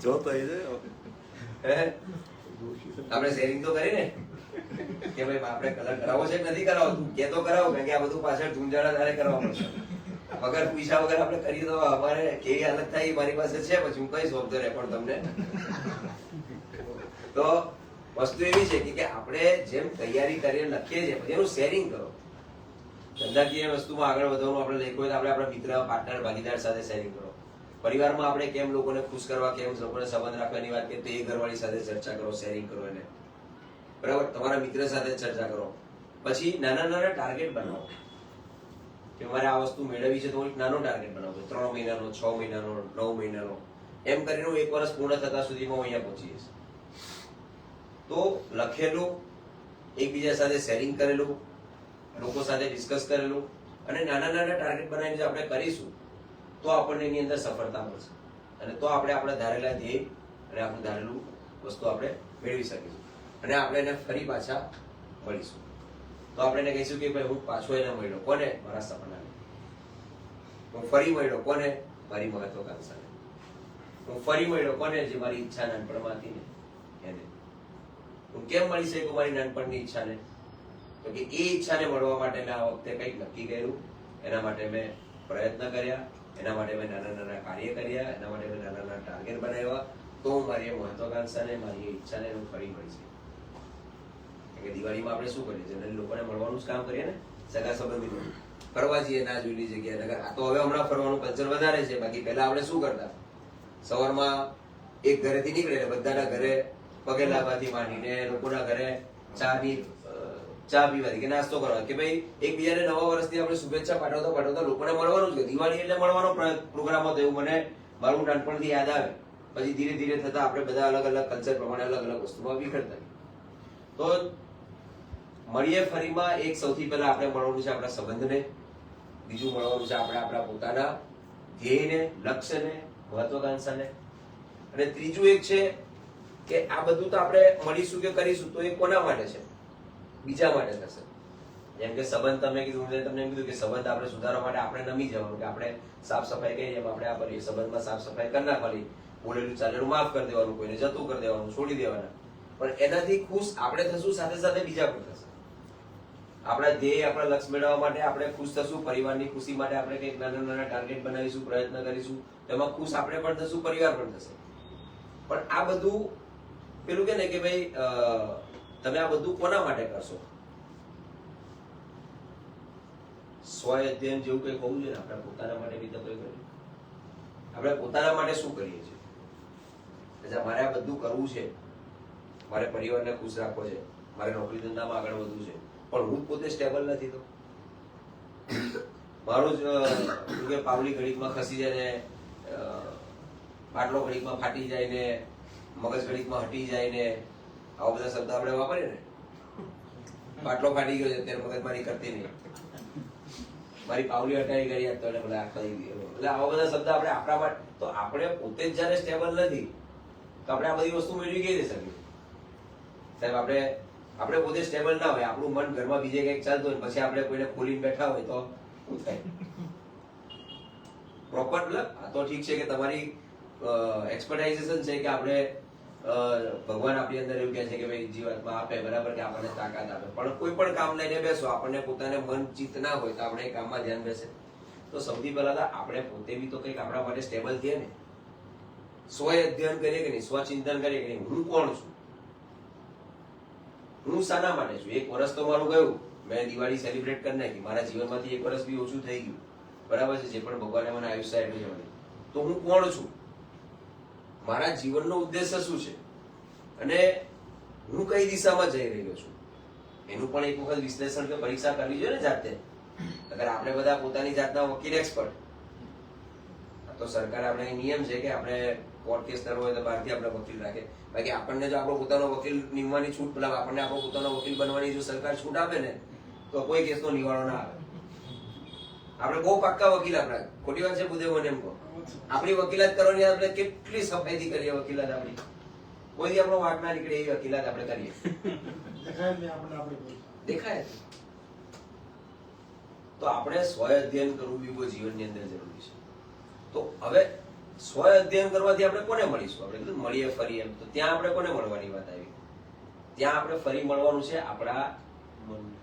જોતો આપણે શેરિંગ તો કરી ને કે ભાઈ આપણે કલર કરાવવો છે કે નથી કરાવવો, તું કે તો કરાવો, કારણ કે આ બધું પાછળ ધૂંઝાડા તારે કરવા પડશે. વગર પૂછ્યા વગર આપણે કરીએ તો અમારે કેવી હાલત થાય મારી પાસે છે, પછી હું કહીશ ઓફ ધ રેકોર્ડ તમને. તો વસ્તુ એવી છે કે આપણે જેમ તૈયારી કરીને લખીએ છીએ પછી એનું શેરિંગ કરો. ધંધાકીય વસ્તુમાં આગળ વધવાનું આપણે લખ્યું હોય તો આપણે આપણા મિત્ર, પાર્ટનર, ભાગીદાર સાથે શેરિંગ કરો. પરિવારમાં આપણે કેમ લોકોને ખુશ કરવા, કેમ લોકોને સંબંધ રાખવાની વાત કરીએ તો એ ઘરવાળી સાથે ચર્ચા કરો, શેરિંગ કરો એને. બરાબર? તમારા મિત્ર સાથે ચર્ચા કરો. પછી નાના નાના ટાર્ગેટ બનાવો કે મારે આ વસ્તુ મેળવવી છે તો એક નાનો ટાર્ગેટ બનાવો, 3 મહિનાનો, 6 મહિનાનો, 9 મહિનાનો. એમ કરીને 1 વર્ષ પૂર્ણ થતા સુધીમાં હું અહીંયા પહોંચી જઈશ. તો લખેલું, એકબીજા સાથે શેરિંગ કરેલું, લોકો સાથે ડિસ્કસ કરેલું અને નાના નાના ટાર્ગેટ બનાવીને જો આપણે કરીશું તો આપણને એની અંદર સફળતા મળશે અને તો આપણે આપણા ધારેલા ધ્યેય અને આપણું ધારેલું વસ્તુ આપણે મેળવી શકીશું અને આપણે એને ફરી પાછા મળીશું. તો આપણે એને કહીશું કે ભાઈ હું પાછો એને મળ્યો. કોને? મારા સપનાને. હું ફરી મળ્યો. કોને? મારી મહત્વાકાંક્ષાને. હું ફરી મળ્યો. કોને? જે મારી ઈચ્છા નાનપણમાં હતી ને એને. હું કેમ મળી શકું મારી નાનપણની ઈચ્છાને? તો કે એ ઈચ્છાને મળવા માટે મેં આ વખતે કંઈક નક્કી કર્યું, એના માટે મેં પ્રયત્ન કર્યા, એના માટે મેં નાના નાના કાર્ય કર્યા, એના માટે મેં નાના નાના ટાર્ગેટ બનાવ્યા, તો હું મારી એ મહત્વાકાંક્ષાને, મારી એ ઈચ્છાને હું ફરી મળી શકું. કે દિવાળીમાં આપણે શું કરીએ? જનરલી લોકોને મળવાનું જ કામ કરીએ ને, સગા સંબંધીઓ ફરવા જઈએ ના જોયેલી જગ્યાએ. આ તો હવે હમણાં ફરવાનું કલ્ચર વધારે છે, બાકી પહેલા આપણે શું કરતા? સવારમાં એક ઘરેથી નીકળે એટલે બધાના ઘરે પગે લાગવાથી માંડીને લોકોના ઘરે ચા પીવાથી કે નાસ્તો કરવા કે ભાઈ એકબીજાને નવા વર્ષની આપણે શુભેચ્છા પાઠવતા લોકોને મળવાનું જ. દિવાળી એટલે મળવાનો પ્રોગ્રામ હતો એવું મને મારું નાનપણથી યાદ આવે. પછી ધીરે ધીરે થતા આપણે બધા અલગ અલગ કલ્ચર પ્રમાણે અલગ અલગ વસ્તુમાં વિખરતા. તો મળીએ ફરીમાં એક સૌથી પહેલા આપણે મળવાનું છે આપણા સંબંધને, બીજું મળવાનું છે આપણે આપણા પોતાના ધ્યેયને, લક્ષ્યને, મહત્વાકાંક્ષાને, અને ત્રીજું એક છે કે આ બધું તો આપણે મળીશું કે કરીશું તો એ કોના માટે છે? બીજા માટે થશે. જેમ કે સંબંધ તમે કીધું, તમને એમ કીધું કે સંબંધ આપણે સુધારવા માટે આપણે નમી જવાનું, કે આપણે સાફ સફાઈ કરીએ એમ આપણે આ કરીએ, સંબંધમાં સાફ સફાઈ કરી નાખવાની, બોલેલું ચાલેલું માફ કરી દેવાનું, કોઈને જતું કરી દેવાનું, છોડી દેવાના. પણ એનાથી ખુશ આપણે થશું, સાથે સાથે બીજા પણ થશે. આપણા ધ્યેય, આપણા લક્ષ્ય મેળવવા માટે આપણે ખુશ થશું, પરિવારની ખુશી માટે આપણે કંઈક નાના નાના ટાર્ગેટ બનાવીશું, પ્રયત્ન કરીશું, એમાં ખુશ આપણે પણ થશું, પરિવાર પણ થશે. પણ આ બધું પેલું કે ને કે ભાઈ તમે આ બધું કોના માટે કરશો? સ્વ અધ્યયન જેવું કંઈક હોવું જોઈએ ને. આપણે પોતાના માટે બી તો કંઈ કરીએ. આપણે પોતાના માટે શું કરીએ છીએ? અચ્છા, મારે આ બધું કરવું છે, મારે પરિવારને ખુશ રાખવો છે, મારે નોકરી ધંધામાં આગળ વધવું છે, પણ હું પોતે સ્ટેબલ નથી. તો મારું જ પાવલી ઘડીકમાં ખસી જાય ને, પાટલો ઘડીકમાં ફાટી જાય ને, મગજ ઘડીકમાં હટી જાય ને, આવા બધા શબ્દ આપણે વાપરીએ ને. પાટલો ફાટી ગયો છે અત્યારે મગજમારી કરતી નહીં, મારી પાવલી હટાવી કરી તો એટલે આખા એટલે આવા બધા શબ્દ આપણે આપણા માટે. તો આપણે પોતે જ જયારે સ્ટેબલ નથી તો આપણે આ બધી વસ્તુ મેળવી કઈ રીતે શકીએ? સાહેબ આપણે પોતે સ્ટેબલ ના હોય, આપણું મન ઘરમાં બીજે કંઈક ચાલતું હોય, પછી આપણે કોઈને ખોલીને બેઠા હોય તો શું થાય? પ્રોપર આ તો ઠીક છે કે તમારી એક્સપર્ટાઇઝેશન છે કે આપણે ભગવાન આપણી અંદર એવું કહે છે કે ભાઈ જીવાત્મા આપે, બરાબર, કે આપણને તાકાત આપે, પણ કોઈ પણ કામ લઈને બેસો, આપણને પોતાને મન ચિત્ત ના હોય તો આપણે એ કામમાં ધ્યાન બેસે. તો સૌથી પહેલા તો આપણે પોતે બી તો કંઈક આપણા માટે સ્ટેબલ થઈએ ને. સ્વ અધ્યયન કરીએ કે નહીં, સ્વચિંતન કરીએ કે નહીં, હું કોણ છું, હું શાના માટે છું? 1 વર્ષ તો મારું ગયું, મેં દિવાળી સેલિબ્રેટ કરી નાખી, મારા જીવનમાંથી 1 વર્ષ બી ઓછું થઈ ગયું, બરાબર છે, જે પણ ભગવાને મને આયુષ્ય આપ્યું છે મને. તો હું કોણ છું? મારા જીવનનો ઉદ્દેશ્ય શું છે અને હું કઈ દિશામાં જઈ રહ્યો છું? એનું પણ એક વખત વિશ્લેષણ કે પરીક્ષા કરવી જોઈએ ને જાતે. અગર આપણે બધા પોતાની જાતના વકીલ એક્સપર્ટ, તો સરકાર આપણે નિયમ છે કે આપણે કોર્ટ કેસ કરવો હોય તો બહારથી આપણે વકીલ રાખે. બાકી આપણને જો આપણો પોતાનો વકીલ નિમવાની છૂટ, મતલબ આપણને આપણો પોતાનો વકીલ બનવાની જો સરકાર છૂટ આપે ને તો કોઈ કેસનો નિવારો ના આવે. આપણે બહુ પાક્કા વકીલ, આપણા ખોટી વાત છે બુદ્ધે મને એમ કહો, આપણી વકીલાત કરવાની આપણે કેટલી સફાઈથી કરીએ વકીલાત આપણી, કોઈ આપણો વાંક ના નીકળે એવી વકીલાત આપણે કરીએ. દેખાય. તો આપણે સ્વ અધ્યયન કરવું બી બહુ જીવનની અંદર જરૂરી છે. તો હવે સ્વ અધ્યયન કરવાથી આપણે કોને મળીશું? આપણે કીધું મળીએ ફરી એમ, તો ત્યાં આપણે કોને મળવાની વાત આવી? ત્યાં આપણે ફરી મળવાનું છે આપણા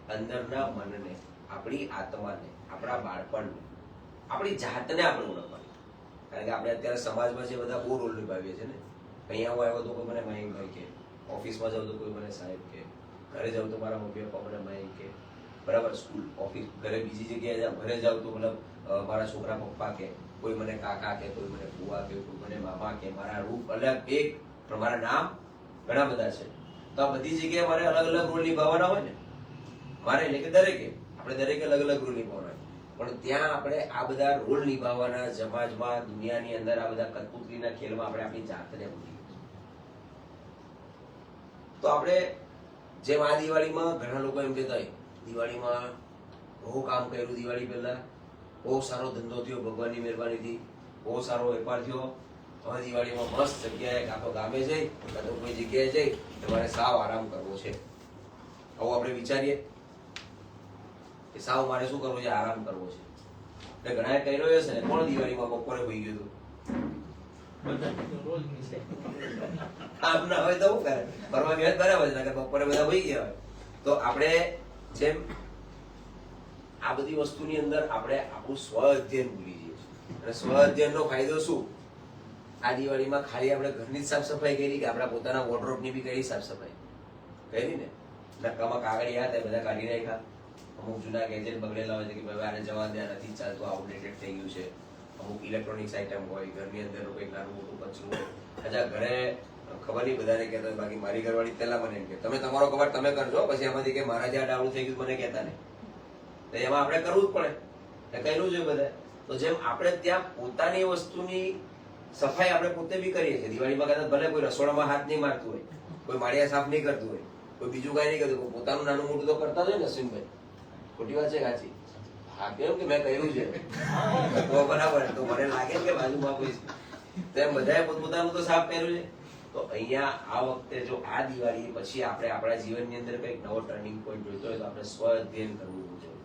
અંદરના મનને, આપણી આત્માને, આપણા બાળપણને, આપણી જાતને આપણે ઓળખવાની. કારણ કે આપણે અત્યારે સમાજમાં જે બધા બહુ રોલ નિભાવીએ છીએ ને, અહીંયા હું આવ્યો તો કોઈ મને મયંકભાઈ કે, ઓફિસમાં જાઉં તો કોઈ મને સાહેબ કે, ઘરે જાઉં તો મારા મમ્મી પપ્પા મને મયંક કે, બરાબર, સ્કૂલ, ઓફિસ, ઘરે બીજી જગ્યાએ જાઉં, ઘરે જાઉં તો મતલબ મારા છોકરા પપ્પા કે, કોઈ મને કાકા કે, કોઈ મને બુઆ કે, કોઈ મને મામા કે, મારા રૂપ અલગ એક, પણ મારા નામ ઘણા બધા છે. તો આ બધી જગ્યાએ મારે અલગ અલગ રોલ નિભાવવાના હોય ને મારે, એટલે કે દરેકે આપણે દરેકે અલગ અલગ રોલ નિભાવવાના હોય. પણ ત્યાં આપણે આ બધા રોલ નિભાવવાના સમાજમાં દુનિયાની અંદર આ બધા કઠપૂતળીના ખેલમાં આપણે આપણી જાતને ભૂલી ગયા. તો આપણે જેમ આ દિવાળીમાં ઘણા લોકો એમ કહેતા હોય દિવાળીમાં બહુ કામ કર્યું, દિવાળી પહેલા બહુ સારો ધંધો થયો ભગવાનની મહેરબાનીથી, બહુ સારો વેપાર થયો, હવે દિવાળીમાં મસ્ત જગ્યાએ કાં તો ગામે જઈ કાં તો કોઈ જગ્યાએ જઈ તમારે સાવ આરામ કરવો છે. આવું આપણે વિચારીએ કે સાવ મારે શું કરવું છે, આરામ કરવો છે. એટલે ઘણા કહેલો હશે ને કોણ દિવાળીમાં બપોરે ભઈ ગયું હતું? આમ ના હોય તો શું કરે, ફરવા ગયા બરાબર છે, નકર બપોરે બધા ભઈ ગયા હોય. તો આપણે જેમ આ બધી વસ્તુની અંદર આપણે આપણું સ્વ અધ્યયન ભૂલી જઈએ છીએ. અને સ્વ અધ્યયનનો ફાયદો શું? આ દિવાળીમાં ખાલી આપણે ઘરની જ સાફ સફાઈ કરી કે આપણા પોતાના વોર્ડરોબની બી કરી સાફ સફાઈ કરી ને? નકામાં કાગળિયા હતા બધા કાઢી નાખ્યા. અમુક જૂના ગેજેટ બગડેલા હોય છે કે ભાઈ આને જવા દે, નથી ચાલતું, આઉટડેટેડ થઈ ગયું છે. અમુક ઇલેક્ટ્રોનિક્સ આઈટમ હોય, ઘરની અંદર કંઈક નાનું મોટું કચરું હોય. અચ્છા ઘરે ખબર નહીં બધાને કહેતા હોય, બાકી મારી ઘરવાળી પહેલા મને એમ કે તમે તમારો કબાટ તમે કરજો, પછી એમાંથી કે મારા જ્યાં ડાળું થઈ ગયું મને કહેતા નહીં. તો એમાં આપણે કરવું જ પડે, કહેલું જોઈએ બધા. તો જેમ આપણે ત્યાં પોતાની વસ્તુની સફાઈ આપણે પોતે બી કરીએ છીએ. દિવાળીમાં કદાચ ભલે કોઈ રસોડામાં હાથ નહીં મારતું હોય, કોઈ માળિયા સાફ નહીં કરતું હોય, કોઈ બીજું કાંઈ નહીં કરતું, પોતાનું નાનું મોટું તો કરતા જ હોય ને. અશ્વિનભાઈ ખોટી વાત છે કાચી? હા, કેમ કે મેં કહ્યું છે તો બરાબર. તો મને લાગે કે બાજુમાં કોઈ તેમ બધાએ પોતપોતાનું તો સાફ કર્યું છે. તો અહીંયા આ વખતે જો આ દિવાળી પછી આપણે આપણા જીવનની અંદર કંઈક નવો ટર્નિંગ પોઈન્ટ જોઈતો હોય તો આપણે સ્વ અધ્યયન કરવું જોઈએ.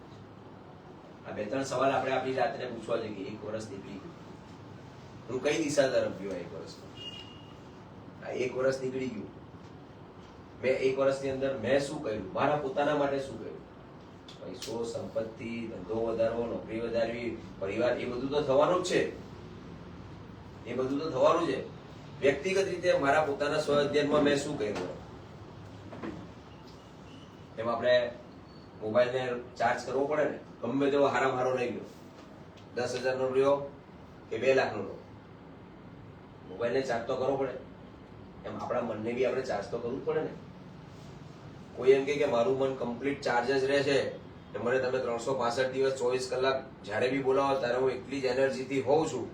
આ 2-3 સવાલ આપણે આપણી જાતને પૂછવા જોઈએ કે 1 વર્ષ નીકળી ગયું, હું કઈ દિશા તરફ ગયો? 1 વર્ષમાં આ 1 વર્ષ નીકળી ગયું, મેં 1 વર્ષની અંદર મેં શું કર્યું, મારા પોતાના માટે શું કર્યું? પૈસો, સંપત્તિ, ધંધો વધારવો, નોકરી વધારવી, પરિવાર, એ બધું તો થવાનું જ છે. એ બધું તો થવાનું છે. વ્યક્તિગત રીતે મારા પોતાના સ્વ અધ્યયનમાં મેં શું કર્યું? એમ આપણે મોબાઈલને ચાર્જ કરવો પડે ને, ગમે તેવો હારામ હારો લઈ ગયો, 10,000 નો રહ્યો કે 2 લાખ નો રહ્યો, મોબાઈલને ચાર્જ તો કરવો પડે. એમ આપણા મનને બી આપણે ચાર્જ તો કરવું જ પડે ને. કોઈ એમ કે મારું મન કમ્પ્લીટ ચાર્જ જ રહે છે, મને તમે 365 દિવસ 24 કલાક જ્યારે બી બોલાવો ત્યારે હું એટલી જ એનર્જીથી હોઉં છું,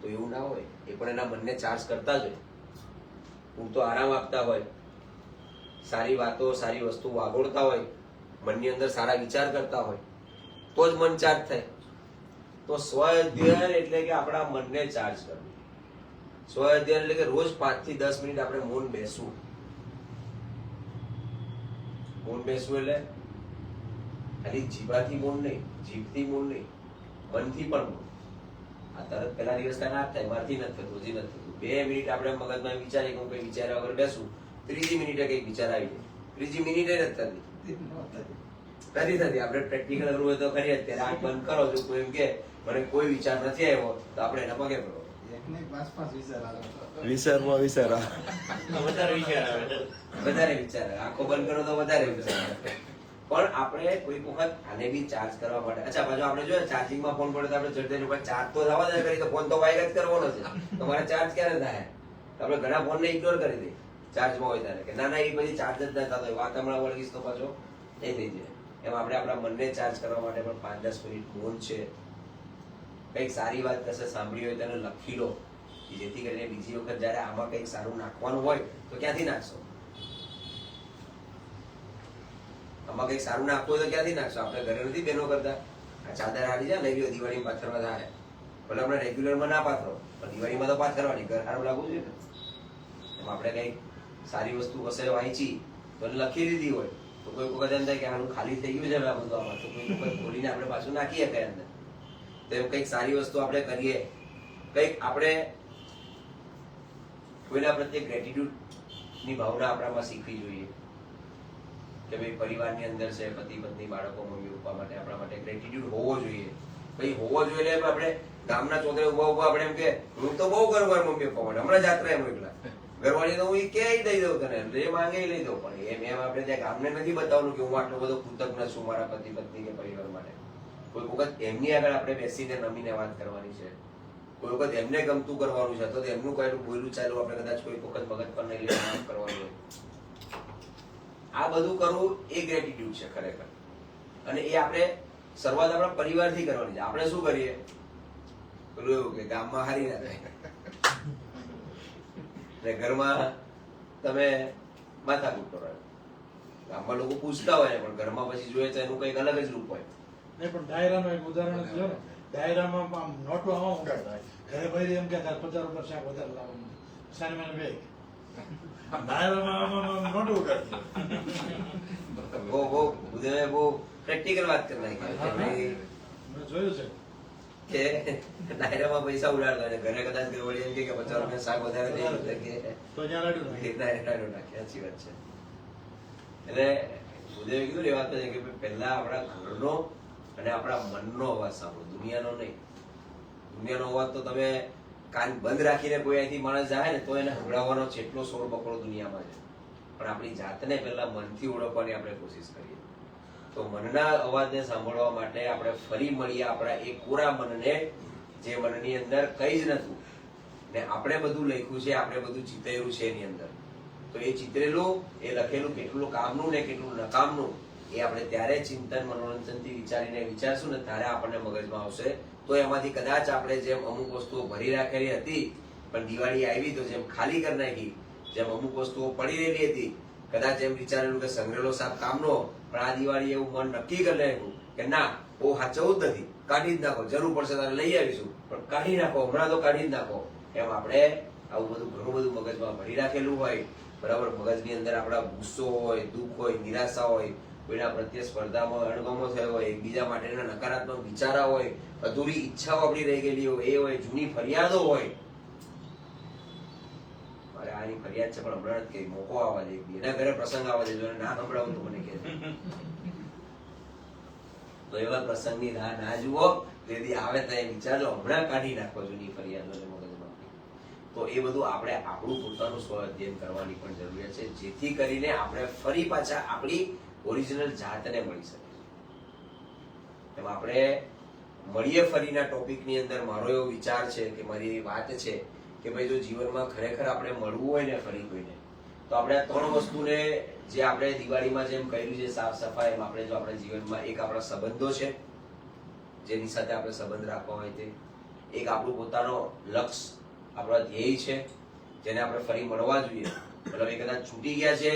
તો એવું ના હોય. એ પણ એના મનને ચાર્જ કરતા જ હોય, પૂરતો આરામ આપતા હોય, સારી વાતો સારી વસ્તુ વાગોળતા હોય, મનની અંદર સારા વિચાર કરતા હોય, તો જ મન ચાર્જ થાય. તો સ્વ અધ્યયન એટલે કે આપણા મનને ચાર્જ કરવું. સ્વ અધ્યયન એટલે કે રોજ 5 થી 10 મિનિટ આપણે મૌન બેસવું. મૌન બેસવું એટલે ખાલી જીભાથી મૌન નહીં, જીભથી મૌન નહીં, મનથી પણ મૌન. આ તરત પહેલા દિવસ ના થાય, મારથી નથી થતું, હજી નથી થતું. 2 મિનિટ આપણે મગજમાં વિચારીએ કે હું કઈ વિચાર્યા વગર બેસું, 3જી મિનિટે કઈક વિચાર આવી જાય, 3જી મિનિટે નથી થતી. આપણે પ્રેક્ટિકલ કરવું હોય તો કરીએ. અત્યારે આંખ બંધ કરો, જો કોઈ એમ કે મને કોઈ વિચાર નથી આવ્યો તો આપણે એના પગે પડો. વધારે વિચાર આંખો બંધ કરો તો વધારે વિચાર આવે. પણ આપણે કોઈ વખત આને બી ચાર્જ કરવા માટે, અચ્છા બાજુ આપણે જોઈએ ચાર્જિંગમાં ફોન પડે તો આપણે જલ્દી ઉપર ચાર્જ તો થવા દે કરી, તો ફોન તો વાયર જ કરવાનો છે. તમારે ચાર્જ ક્યારે થાય? આપણે ઘણા ફોનને ઇગ્નોર કરી દઈએ ચાર્જમાં હોય ત્યારે, કે ના ના એ પછી ચાર્જ જ ના થતો હોય, વાત હમણાં વળગીશ તો પાછો એ થઈ જાય. એમ આપણે આપણા મનને ચાર્જ કરવા માટે પણ 5-10 મિનિટ મૌન છે. કંઈક સારી વાત કશે સાંભળી હોય તેને લખી લો, જેથી કરીને બીજી વખત જયારે આમાં કંઈક સારું નાખવાનું હોય તો ક્યાંથી નાખશો? આમાં કંઈક સારું નાખવું હોય તો ક્યાંથી નાખશો? આપણે ઘરે નથી બેનો કરતા, આ ચાદર હારી જાય લઈ ગયો દિવાળીમાં પાથરવા થાય, ભલે આપણે રેગ્યુલરમાં ના પાથરો પણ દિવાળીમાં તો પાથરવાની, ઘર સારું લાગવું જોઈએ ને. એમ આપણે કંઈક સારી વસ્તુ કશે વાંચી તો લખી દીધી હોય તો કોઈ વખત એમ થાય કે આનું ખાલી થઈ ગયું છે આ બધું, આમાં તો કોઈ વખત ખોલીને આપણે પાછું નાખીએ કઈ અંદર. તો એમ કંઈક સારી વસ્તુ આપણે કરીએ, કંઈક આપણે કોઈના પ્રત્યે ગ્રેટિટ્યુડ ની ભાવના આપણામાં શીખવી જોઈએ કે ભાઈ પરિવારની અંદર છે, પતિ પત્ની બાળકો મમ્મી પપ્પા માટે આપણા માટે ગ્રેટિટ્યુડ હોવો જોઈએ. ભાઈ હોવો જોઈએ એટલે આપણે ગામના ચોતરે ઉભા ઉભા આપણે એમ કે હું તો બહુ કરું મારા મમ્મી પપ્પા માટે, હમણાં જાત્રા એમ એકલા ઘરવાળી તો હું કે દઈ દઉં તને, એ માંગે લઈ દઉં. પણ એમ આપણે ત્યાં ગામને નથી બતાવવાનું કે હું આટલો બધો કૃતજ્ઞ છું મારા પતિ પત્ની કે પરિવાર માટે. કોઈ વખત એમની આગળ આપણે બેસીને નમીને વાત કરવાની છે, કોઈ વખત એમને ગમતું કરવાનું છે, તો એમનું કહેલું બોલું ચાલુ આપણે કદાચ કોઈ વખત મગજ પર નહીં લઈને કામ કરવાનું હોય. આ બધું કરવું એ ગ્રેટિટ્યુડ છે ખરેખર. અને એ આપણે શરૂઆત આપણા પરિવારથી કરવાની છે. આપણે શું કરીએ, પેલું એવું કે ગામમાં હારી ના થાય ને ઘરમાં તમે માથાકૂટ કરો. ગામમાં લોકો પૂછતા હોય પણ ઘરમાં પછી જોઈએ તો એનું કંઈક અલગ જ રૂપ હોય. નહીં પણ ડાયરાનું એક ઉદાહરણ જ લો ને. ડાયરામાં આમ નોટો આમાં ઊંડા થાય. ઘરે ભાઈ એમ કે તાર 50 રૂપિયા શાક વધારે લાવવાનું, સાનમાન બે ડાયરામાં આમાં નોટો ઉડાડતી. બહુ બુદ્ધે બહુ પ્રેક્ટિકલ વાત કરી નાખી કે ભાઈ મેં જોયું છે કે ડાયરામાં પૈસા ઉડાડતા હોય, ઘરે કદાચ ઘરવાળી એમ કે 50 રૂપિયા શાક વધારે દે એટલે કે તો ત્યાં લાડુ નાખે. ડાયરો નાખે. સાચી વાત છે. એટલે બુદ્ધે કીધું એ વાત છે કે પહેલા આપણા ઘરનો અને આપણા મનનો અવાજ સાંભળો, દુનિયાનો નહીં. દુનિયાનો અવાજ તો તમે કાન બંધ રાખીને કોઈ અહીંથી માણસ જાય ને તો એને સંભળાવવાનો જેટલો સોળ બકડો દુનિયામાં છે. પણ આપણી જાતને પહેલા મનથી ઓળખવાની આપણે કોશિશ કરીએ. તો મનના અવાજને સાંભળવા માટે આપણે ફરી મળીએ આપણા એ કોરા મનને, જે મનની અંદર કઈ જ નતું ને આપણે બધું લખ્યું છે, આપણે બધું ચિતરેલું છે એની અંદર. તો એ ચિતરેલું, એ લખેલું કેટલું કામનું ને કેટલું નકામનું એ આપણે ત્યારે ચિંતન મનોરંજનથી વિચારીને વિચારશું ને ત્યારે આપણને મગજમાં આવશે. તો એમાંથી કદાચ આપણે જેમ અમુક વસ્તુઓ ભરી રાખેલી હતી પણ દિવાળી આવી તો જેમ ખાલી કરી નાખી, જેમ અમુક વસ્તુઓ પડી રહેલી હતી કદાચ એમ વિચારેલું કે સંગ્રહેલો સાપ કામનો, પણ આ દિવાળી એવું મન નક્કી કરી નાખ્યું કે ના બહુ સાચવું જ નથી, કાઢી જ નાખો, જરૂર પડશે તારે લઈ આવીશું પણ કાઢી નાખો, હમણાં તો કાઢી જ નાખો. એમ આપણે આવું બધું ઘણું બધું મગજમાં ભરી રાખેલું હોય. બરાબર, મગજની અંદર આપણા ગુસ્સો હોય, દુઃખ હોય, નિરાશા હોય, કોઈના પ્રત્યે સ્પર્ધામાં અણગમો થયો હોય, એકબીજા માટેના નકારાત્મક વિચારો હોય, અધૂરી ઈચ્છાઓ આપણી રહી ગયેલી હોય, એ હોય, જૂની ફરિયાદો હોય. મારે આની ફરિયાદ છે પણ હમણાં જ કઈ મોકો આવવા દે, એના ઘરે પ્રસંગ આવવા દે, જો ના સંભળાવું તો મને કહે. તો એવા પ્રસંગની રાહ ના જુઓ, જેથી આવે તો એ વિચારજો હમણાં કાઢી નાખો જૂની ફરિયાદોને મગજમાં. તો એ બધું આપણે આપણું પોતાનું સ્વ અધ્યયન કરવાની પણ જરૂરિયાત છે, જેથી કરીને આપણે ફરી પાછા આપણી ઓરિજિનલ જાતને મળી શકે. એમ આપણે મળીએ ફરીના ટોપિકની અંદર મારો એવો વિચાર છે કે મારી એવી વાત છે કે ભાઈ જો જીવનમાં ખરેખર આપણે મળવું હોય ને ફરી કોઈને, તો આપણે આ 3 વસ્તુને જે આપણે દિવાળીમાં જેમ કર્યું છે સાફ સફાઈ, એમ આપણે જો આપણા જીવનમાં એક આપણા સંબંધો છે જેની સાથે આપણે સંબંધ રાખવા હોય તે, એક આપણું પોતાનો લક્ષ્ય, આપણા ધ્યેય છે જેને આપણે ફરી મળવા જોઈએ. મતલબ એ કદાચ છૂટી ગયા છે,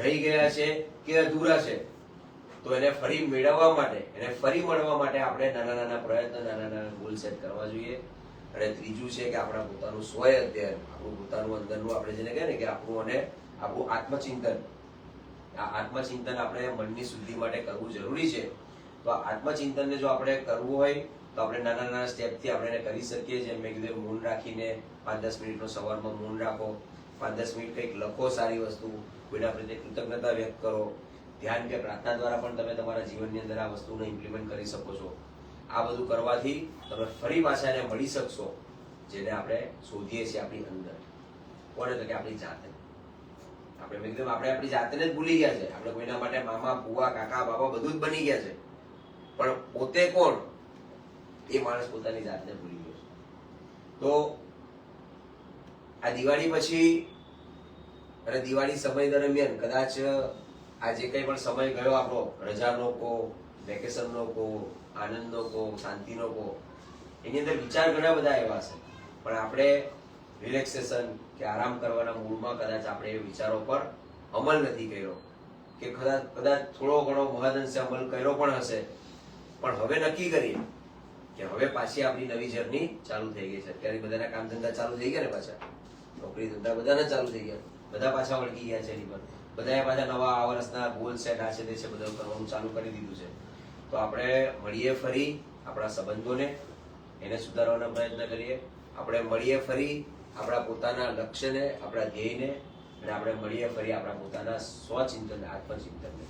રહી ગયા છે કે અધૂરા છે, તો એને ફરી મેળવવા માટે, એને ફરી મળવા માટે આપણે નાના નાના પ્રયત્ન, નાના નાના ગોલ સેટ કરવા જોઈએ. અને ત્રીજું છે કે આપણા પોતાનું સ્વ અધ્યયન, આપણું પોતાનું અંદરનું, આપણે જેને કહે ને કે આપણું અને આપણું આત્મચિંતન. આ આત્મચિંતન આપણે મનની શુદ્ધિ માટે કરવું જરૂરી છે. તો આ આત્મચિંતનને જો આપણે કરવું હોય તો આપણે નાના નાના સ્ટેપથી આપણે એને કરી શકીએ. જેમ મેં કીધું, મૌન રાખીને 5-10 મિનિટનો સવારમાં મૌન રાખો, 5-10 મિનિટ કંઈક લખો સારી વસ્તુ, કોઈના પ્રત્યે કૃતજ્ઞતા વ્યક્ત કરો. ધ્યાન કે પ્રાર્થના દ્વારા પણ તમે તમારા જીવનની અંદર આ વસ્તુને ઇમ્પ્લિમેન્ટ કરી શકો છો. આ બધું કરવાથી તમે ફરી પાછા એને મળી શકશો, જેને આપણે શોધીએ છીએ આપણી અંદર. કોને? તો કે આપણી જાતને. આપણે મેં કીધું આપણે આપણી જાતને જ ભૂલી ગયા છે. આપણે કોઈના માટે મામા, બુવા, કાકા, બાબા બધું જ બની ગયા છે, પણ પોતે કોણ એ માણસ પોતાની જાતને ભૂલી ગયો છે. તો આ દિવાળી પછી અને દિવાળી સમય દરમિયાન કદાચ આ જે કંઈ પણ સમય ગયો આપણો, રજાનો કહો, વેકેશનનો કહો, આનંદનો કહો, શાંતિનો કહો, એની અંદર વિચાર ઘણા બધા એવા છે, પણ આપણે રિલેક્સેશન કે આરામ કરવાના મૂડમાં કદાચ આપણે એ વિચારો પર અમલ નથી કર્યો, કે કદાચ થોડો ઘણો મહદઅંશે અમલ કર્યો પણ હશે. પણ હવે નક્કી કરીએ કે હવે પાછી આપણી નવી જર્ની ચાલુ થઈ ગઈ છે. અત્યારે બધાના કામ ધંધા ચાલુ થઈ ગયા ને, પાછા નોકરી ધંધા બધાને ચાલુ થઈ ગયા, બધા પાછા વળગી ગયા છે એની પર. બધાએ પાછા નવા આ વર્ષના ગોલ સેટ આ છે તે છે બધું કરવાનું ચાલુ કરી દીધું છે. તો આપણે મળીએ ફરી આપણા સંબંધોને, એને સુધારવાનો પ્રયત્ન કરીએ. આપણે મળીએ ફરી આપણા પોતાના લક્ષ્યને, આપણા ધ્યેયને, અને આપણે મળીએ ફરી આપણા પોતાના સ્વચિંતન, આત્મચિંતનને.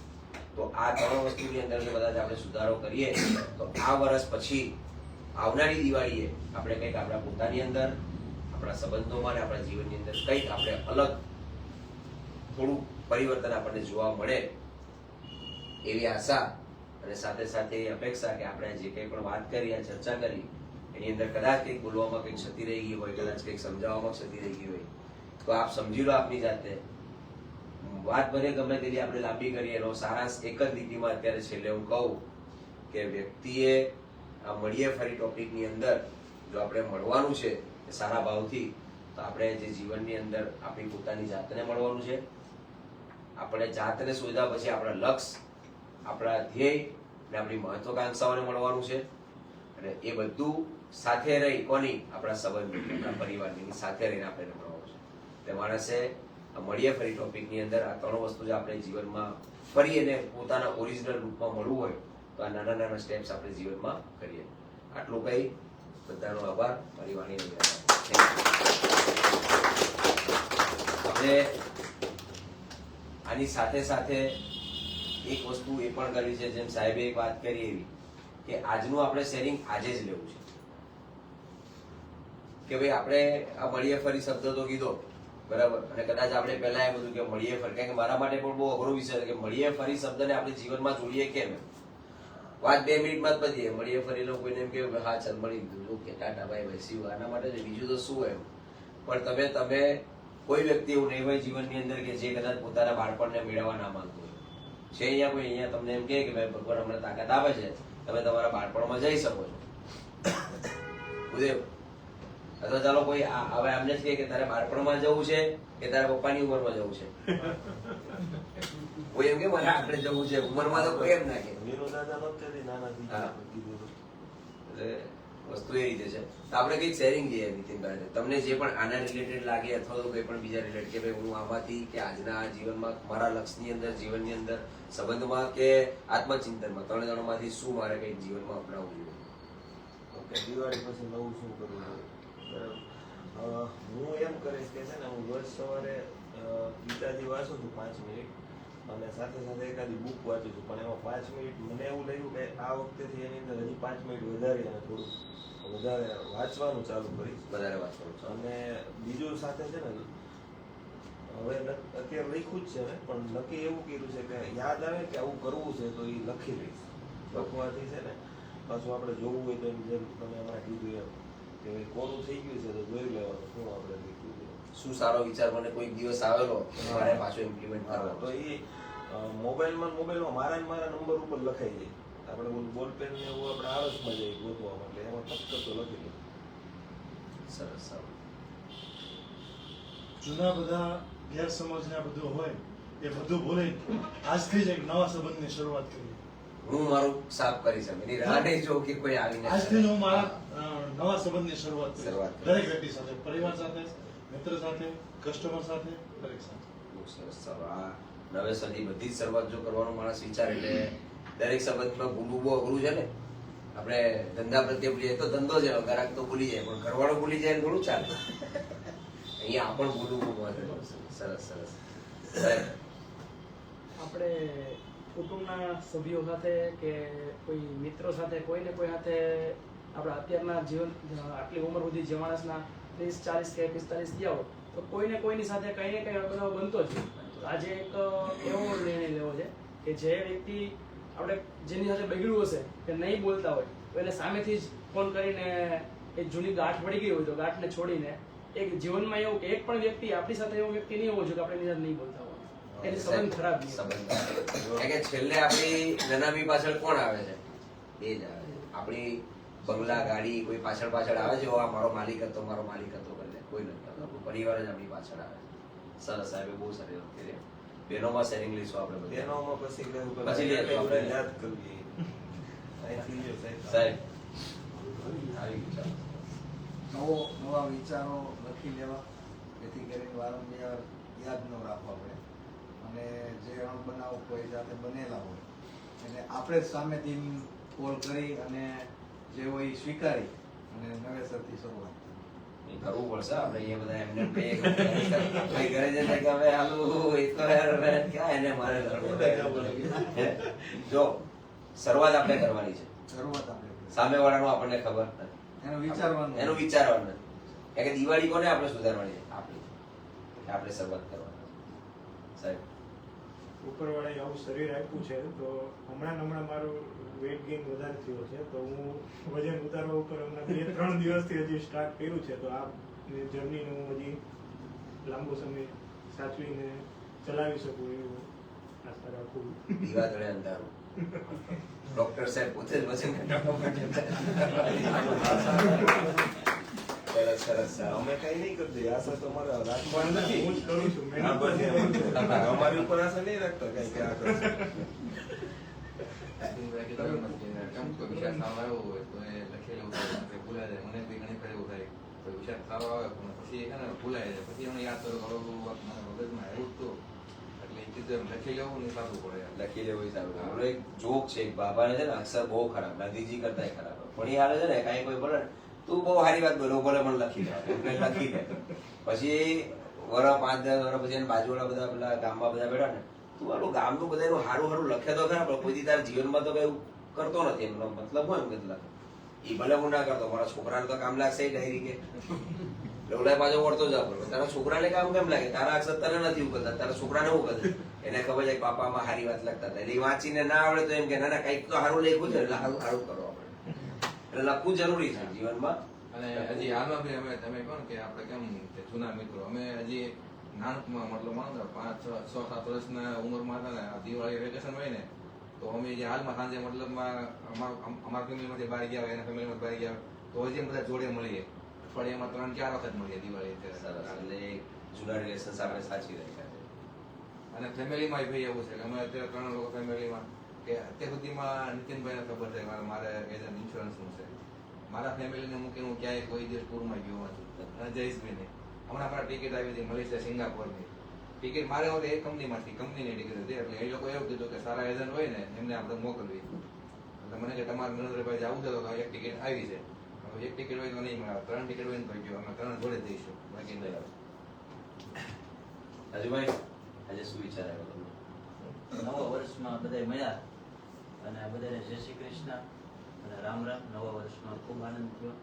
તો આ 3 વસ્તુની અંદર જો કદાચ આપણે સુધારો કરીએ તો આ વર્ષ પછી આવનારી દિવાળીએ આપણે કંઈક આપણા પોતાની અંદર, આપણા સંબંધોમાં અને આપણા જીવનની અંદર કંઈક આપણે અલગ થોડું પરિવર્તન આપણને જોવા મળે એવી આશા, અને સાથે સાથે એ અપેક્ષા કે આપણે જે કંઈ પણ વાત કરી, આ ચર્ચા કરી, એની અંદર કદાચ કંઈક બોલવામાં કંઈક ક્ષતિ રહી ગઈ હોય, કદાચ કંઈક સમજાવવામાં ક્ષતિ રહી ગઈ હોય, તો આપ સમજી લો આપની જાતે. વાત ભલે ગમે તેટલી આપણે લાંબી કરીએ, એનો સારાંશ એક જ લીટીમાં અત્યારે છેલ્લે હું કહું કે વ્યક્તિએ આ મળીએ ફરી ટોપિકની અંદર જો આપણે મળવાનું છે એ સારા ભાવથી, તો આપણે જે જીવનની અંદર આપણી પોતાની જાતને મળવાનું છે, આપણે જાતને શોધ્યા પછી આપણા લક્ષ્ય, આપણા ધ્યેય અને આપણી મહત્વાકાંક્ષાઓને મળવાનું છે. અને એ બધું સાથે રહી કોની, આપણા સંબંધ, આપણા પરિવારની સાથે રહીને આપણે મળવાનું છે. તે માણસે આ મળીએ ફરી ટોપિકની અંદર આ 3 વસ્તુ જે આપણે જીવનમાં ફરી એને પોતાના ઓરિજિનલ રૂપમાં મળવું હોય તો આ નાના નાના સ્ટેપ્સ આપણે જીવનમાં કરીએ. આટલું કહી બધાનો આભાર. મારી વાણી આપણે આની સાથે સાથે એક વસ્તુ એ પણ કરવી છે, જેમ સાહેબે એક વાત કરી એવી કે આજનું આપણે શેરિંગ આજે જ લેવું છે. કે ભાઈ આપણે આ મળીએ ફરી શબ્દ તો કીધો બરાબર, અને કદાચ આપણે પહેલા એમ બધું કે મળીએ ફરી, કારણ કે મારા માટે પણ બહુ અઘરો વિષય છે કે મળીએ ફરી શબ્દને આપણે જીવનમાં જોડીએ કેમ. વાત 2 મિનિટમાં જ પતીએ. મળીએ ફરી લોકો કોઈને એમ કે હા ચાલ મળી ગયું કે ટાટા ભાઈ બેસી આના માટે બીજું તો શું એમ. પણ તમે કોઈ વ્યક્તિ એવું નહીં હોય જીવનની અંદર કે જે કદાચ પોતાના બાળપણને મેળવવા ના માંગતું હોય. છે અહીંયા કોઈ અહીંયા તમને એમ કહે કે ભાઈ ભગવાન હમણાં તાકાત આપે છે, તમે તમારા બાળપણમાં જઈ શકો છો. ઉદય અથવા ચાલો કોઈ હવે એમને જ કહે કે તારે બાળપણમાં જવું છે કે તારા પપ્પાની ઉંમરમાં જવું છે. કોઈ એમ કે મારે આપણે જવું છે ઉંમરમાં, તો કોઈ એમ ના કે. એટલે વસ્તુ એ રીતે છે. તો આપણે કઈ શેરિંગ લઈએ નીતિનભાઈ, તમને જે પણ આના રિલેટેડ લાગે અથવા તો કોઈ પણ બીજા રિલેટેડ કે ભાઈ હું આમાંથી કે આજના જીવનમાં મારા લક્ષ્યની અંદર, જીવનની અંદર, સંબંધમાં કે આત્મચિંતનમાં 3 જણમાંથી શું મારે કઈ જીવનમાં અપનાવવું જોઈએ? ઓકે, દિવાળી પછી નવું શું કરવું જોઈએ? બરાબર. હું એમ કરીશ કે છે ને હું રોજ સવારે ગીતાજી વાંચું છું 5 મિનિટ, અને સાથે સાથે એકાદી બુક વાંચું છું. પણ એમાં 5 મિનિટ મને એવું લાગ્યું કે આ વખતેથી એની અંદર હજી 5 મિનિટ વધારી અને થોડું વધારે વાંચવાનું ચાલુ કરીશ. વધારે વાંચવાનું છે. અને બીજું સાથે છે ને હવે અત્યારે લખ્યું જ છે ને, પણ નક્કી એવું કર્યું છે કે યાદ આવે કે આવું કરવું છે તો એ લખી લઈશ. લખવાથી છે ને પાછું આપણે જોવું હોય તો એમ જેમ તમે હમણાં કીધું એમ કે કોનું થઈ ગયું છે તો જોઈ લેવાનું શું આપણે લીધું છે, શું સારો વિચાર મને કોઈ દિવસ આવેલો મારે પાછો ઇમ્પ્લિમેન્ટ કરવાનો. તો એ મોબાઈલમાં મારા નંબર ઉપર લખાઈ જાય. આપણે બોલપેન ને એવું આપણે આળસમાં જઈએ ગોતવા માટે, એમાં ફક્ત તો લખી દઈએ. સરસ સારું. જૂના બધા ગેરસમજને આ બધું હોય એ બધું ભૂલી આજથી જ એક નવા સંબંધની શરૂઆત કરીએ. હું મારું સાફ કરીશ, એની રાહ નહીં જોઉં કે કોઈ આવીને. આજથી જ હું મારા નવા સંબંધની શરૂઆત કરીશ. શરૂઆત કરીશ. દરેક વ્યક્તિ સાથે, પરિવાર સાથે, મિત્ર સાથે, કસ્ટમર સાથે, દરેક સાથે. બહુ સરસ. સારું. આ નવેસરથી બધી જ શરૂઆત જો કરવાનો માણસ વિચાર એટલે દરેક સંબંધમાં ભૂલવું બહુ અઘરું છે ને. આપણે ધંધા પ્રત્યે ભૂલીએ તો ધંધો છે, ગ્રાહક તો ભૂલી જાય, પણ ઘરવાળો ભૂલી જાય થોડું ચાલે. અહીંયા આપણ ભૂલવું બહુ મહત્વનું છે. સરસ સરસ. આપણે કુટુંબના સભ્યો સાથે કે કોઈ મિત્રો સાથે, કોઈને કોઈ સાથે આપણા અત્યારના જીવન આટલી ઉંમર સુધી જે માણસના 30, 40 કે 45 થયા હોય તો કોઈને કોઈની સાથે કંઈ ને કંઈ બનાવ બનતો જ હોય. તો આજે એક એવો નિર્ણય લેવો છે કે જે વ્યક્તિ આપણે જેની સાથે બગડ્યું હશે કે નહીં બોલતા હોય તો એને સામેથી જ ફોન કરીને એક જૂની ગાંઠ પડી ગઈ હોય તો ગાંઠને છોડીને એક જીવનમાં એવું કે એક પણ વ્યક્તિ આપણી સાથે એવો વ્યક્તિ નહીં હોવો જોઈએ કે આપણે એની સાથે નહીં બોલતા હોય, એની સંબંધ ખરાબ નહીં. સંબંધ કે છેલ્લે આપણી નનામી પાછળ કોણ આવે છે? એ જ આવે છે. આપણી બંગલા, ગાડી કોઈ પાછળ આવે છે, આ મારો માલિક હતો કરે કોઈ નથી. આપણું પરિવાર જ આપણી પાછળ આવે છે. સરસ સાહેબ, બહુ સારી વાત કરી. બહેનોમાં શેરિંગ લઈશું આપણે બધા. બહેનોમાં પછી લઈએ તો આપણે યાદ કરવી. સાહેબ આવી ગયું. નવા વિચારો લખી લેવા, જેથી કરીને વારંવાર યાદ ન રાખવા પડે, અને જે અણબનાવ કોઈ જાતે બનેલા હોય એને આપણે જ સામેથી કોલ કરી અને જે હોય એ સ્વીકારી અને નવેસરથી શરૂઆત કરવું પડશે. આપણે એ બધા એમને ઘરે જતા કે હવે હાલું એ તો યાર ક્યાં એને મારે જો શરૂઆત આપણે કરવાની છે. શરૂઆત આપણે સામે વાળાનું આપણને ખબર નથી, એનું વિચારવાનું એનું વિચારવાનું નથી. કારણ કે દિવાળી કોને આપણે સુધારવાની છે? આપણે શરૂઆત કરવાની. સાહેબ ઉપરવાળાએ આવું શરીર આપ્યું છે તો હમણાં મારું વેઇટ ગેઇન વધારે થયો છે, તો હું વજન ઉતારવા ઉપર હમણાં 2-3 દિવસથી હજી સ્ટાર્ટ કર્યું છે. તો આ જર્નીને હું હજી લાંબો સમય સાચવીને ચલાવી શકું એવું આશા રાખું. દીવા તળે અંધારું. ડોક્ટર સાહેબ પોતે જ વજન ઘટાડવા માટે સરસ સરસ સારું. અમે કઈ નહીં કરતી, આશા તમારે રાખવાની નથી. હું જ કરું છું હા, બસ એમ. અમારી ઉપર આશા નહીં રાખતા કઈ કે આ કરશે. કેમ કોઈ વિચાર સારો આવ્યો હોય તો એ લખેલું હોય કે ભૂલાઈ જાય. મને બી ઘણી ફેર એવું થાય કોઈ વિચાર સારો આવે પણ પછી છે ને ભૂલાઈ જાય. પછી મને યાદ કરું કે હવે વાત મારા મગજમાં આવ્યું જ તો એટલે એ કીધું એમ લખી લેવું ને સારું પડે. લખી લેવું સારું. ઓલો એક જોક છે, એક બાબાને છે ને અક્ષર બહુ ખરાબ, ગાંધીજી કરતા ખરાબ, પણ એ હાલે છે ને કાંઈ કોઈ બોલે તું બહુ સારી વાત બોલો બોલે પણ લખી લે એટલે લખી લે. પછી વરસ 5-10 વર્ષ પછી એને બાજુવાળા બધા પેલા ગામમાં બધા બેઠા ને તું આટલું ગામનું બધા એનું સારું સારું લખે તો ખરા પણ કોઈ તારા જીવનમાં તો કઈ કરતો નથી. એમનો મતલબ હોય એમ કે લખે એ ભલે હું ના કરતો, મારા છોકરાને તો કામ લાગશે ડાયરી કે ઓલા પાછો વળતો જાવ તારા છોકરાને કામ કેમ લાગે? તારા અક્ષર તને નથી ઉકલતા, તારા છોકરાને ઉકલતા. એને ખબર છે પાપામાં સારી વાત લખતા હતા એટલે એ વાંચીને ના આવડે તો એમ કે ના ના કઈક તો સારું લખ્યું છે એટલે સારું સારું કરો આપણે. એટલે લખવું જરૂરી છે જીવનમાં. અને હજી હાલમાં બી અમે તમે કહો ને કે આપણે કેમ કે જૂના મિત્રો અમે હજી નાનપણમાં મતલબ માનો 5-6-7 વર્ષના ઉંમરમાં હતા ને દિવાળી વેકેશન હોય ને તો અમે જે હાલમાં સાંજે મતલબમાં અમારા ફેમિલીમાંથી બહાર ગયા હોય એના ફેમિલીમાં બહાર ગયા તો હજી અમે બધા જોડે મળીએ. અઠવાડિયામાં 3-4 વખત મળીએ દિવાળી સરસ. એટલે જૂના રિલેશન્સ આપણે સાચી રાખ્યા છે. અને ફેમિલીમાં ભાઈ એવું છે કે અમે અત્યારે 3 લોકો ફેમિલીમાં કે અત્યાર સુધીમાં નીતિનભાઈને ખબર છે મારે એજન્ટ ઇન્સ્યોરન્સનું છે. મારા ફેમિલીને મૂકીને હું ક્યાંય કોઈ દિવસ ટૂરમાં ગયો નથી. અને જયેશભાઈને હમણાં મારા ટિકિટ આવી હતી મલેશિયા સિંગાપોરની ટિકિટ મારે હોય એ કંપનીમાંથી કંપનીની ટિકિટ હતી એટલે એ લોકો એવું કીધું કે સારા એજન્ટ હોય ને એમને આપણે મોકલવી. એટલે મને કે તમારે નરેન્દ્રભાઈ જવું છે તો એક ટિકિટ આવી છે. એક ટિકિટ હોય તો નહીં મળે, 3 ટિકિટ હોય ને તો ગયો અમે 3 જોડે જઈશું બાકી નહીં આવે. રાજુભાઈ આજે શું વિચાર આવ્યો તમને? નવા વર્ષમાં બધા મળ્યા અને બધાને જય શ્રી કૃષ્ણ અને રામ રામ. નવા વર્ષમાં ખૂબ આનંદ થયો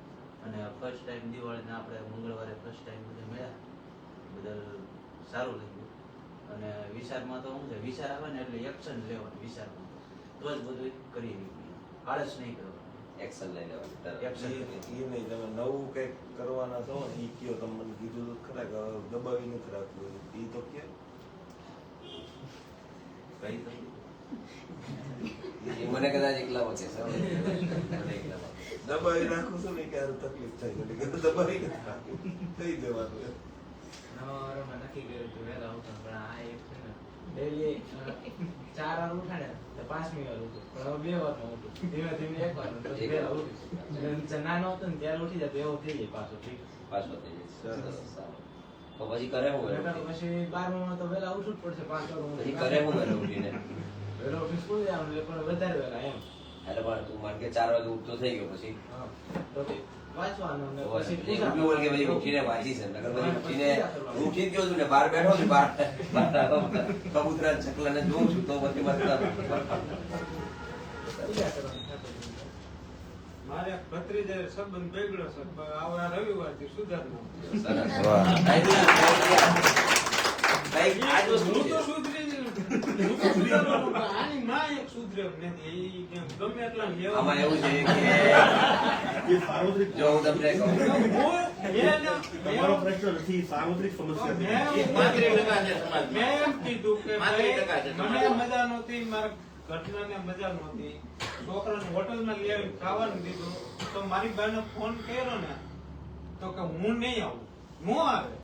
અને ફર્સ્ટ ટાઈમ દિવાળીને આપણે મંગળવારે ફર્સ્ટ ટાઈમ બધા મળ્યા બદલ સારું લાગ્યું. અને વિચારમાં તો શું છે, વિચાર આવે ને એટલે એક્શન લેવાનું વિચારમાં તો જ બધું કરી આળસ નહીં કરવાનું. એક્શન લઈ લેવાનું. એક્શન એ નહીં, તમે નવું કંઈક કરવાના છો ને એ કયો. તમે મને કીધું તો ખરા કે દબાવી નથી રાખવું એ તો કે કઈ તો એ મને કદાચ એકલા છે દબાવી રાખું છું ને ક્યારે તકલીફ થાય એટલે કે દબાવી નથી રાખવું કહી દેવાનું એમ. નવા વારમાં નક્કી કર્યું હતું વહેલા ઉઠવાનું પણ આ એક છે ને ડેલી 4 વાર ઉઠાડે તો 5મી વાર ઉઠું પણ હવે 2 વારમાં ઉઠું ધીમે ધીમે 1 વાર પછી વહેલા ઉઠું. નાનો હતો ને ત્યારે ઉઠી જાય એવો થઈ જાય પાછો ઠીક. પાછો થઈ જાય. તો પછી કરે હું પછી 12માં તો વહેલા ઉઠવું જ પડશે 5 વાર. પછી કરે હું ઘરે ઉઠીને વહેલા ઉઠી સ્કૂલ જવાનું એટલે પણ વધારે વહેલા એમ. એટલે પણ તું માન કે 4 વાગે ઉઠતો થઈ ગયો પછી હા તો વાંચવાનું ને પછી એક રૂપિયો વળગે પછી ઉઠીને વાંચી છે નકર પછી ઉઠીને ઉઠી જ ગયો છું ને બહાર બેઠો છું બહાર કબૂતરા ચકલાને જોઉં છું તો પછી મતલબ મારે ભત્રીજે સંબંધ બગડ્યો છે આવડા રવિવારથી સુધારવાનો. કઈક આજ વસ્તુ હું છે. તો સુધરી જ નથી. હું તો સુધારવાનો પણ આની માં એક સુધર્યો નથી. ઈ કેમ ગમે એટલા લેવા આમાં એવું છે કે એ સાર્વત્રિક જો હું તમને કહું તમારો પ્રશ્ન નથી, સાર્વત્રિક સમસ્યા છે. મેં એમ કીધું કે 35% છે મને મજા નહોતી, મારા ઘટનાને મજા નહોતી, છોકરાને હોટલમાં લઈ આવીને ખાવાનું દીધું તો મારી બાને ફોન કર્યો ને તો કે હું નહીં આવું, હું આવે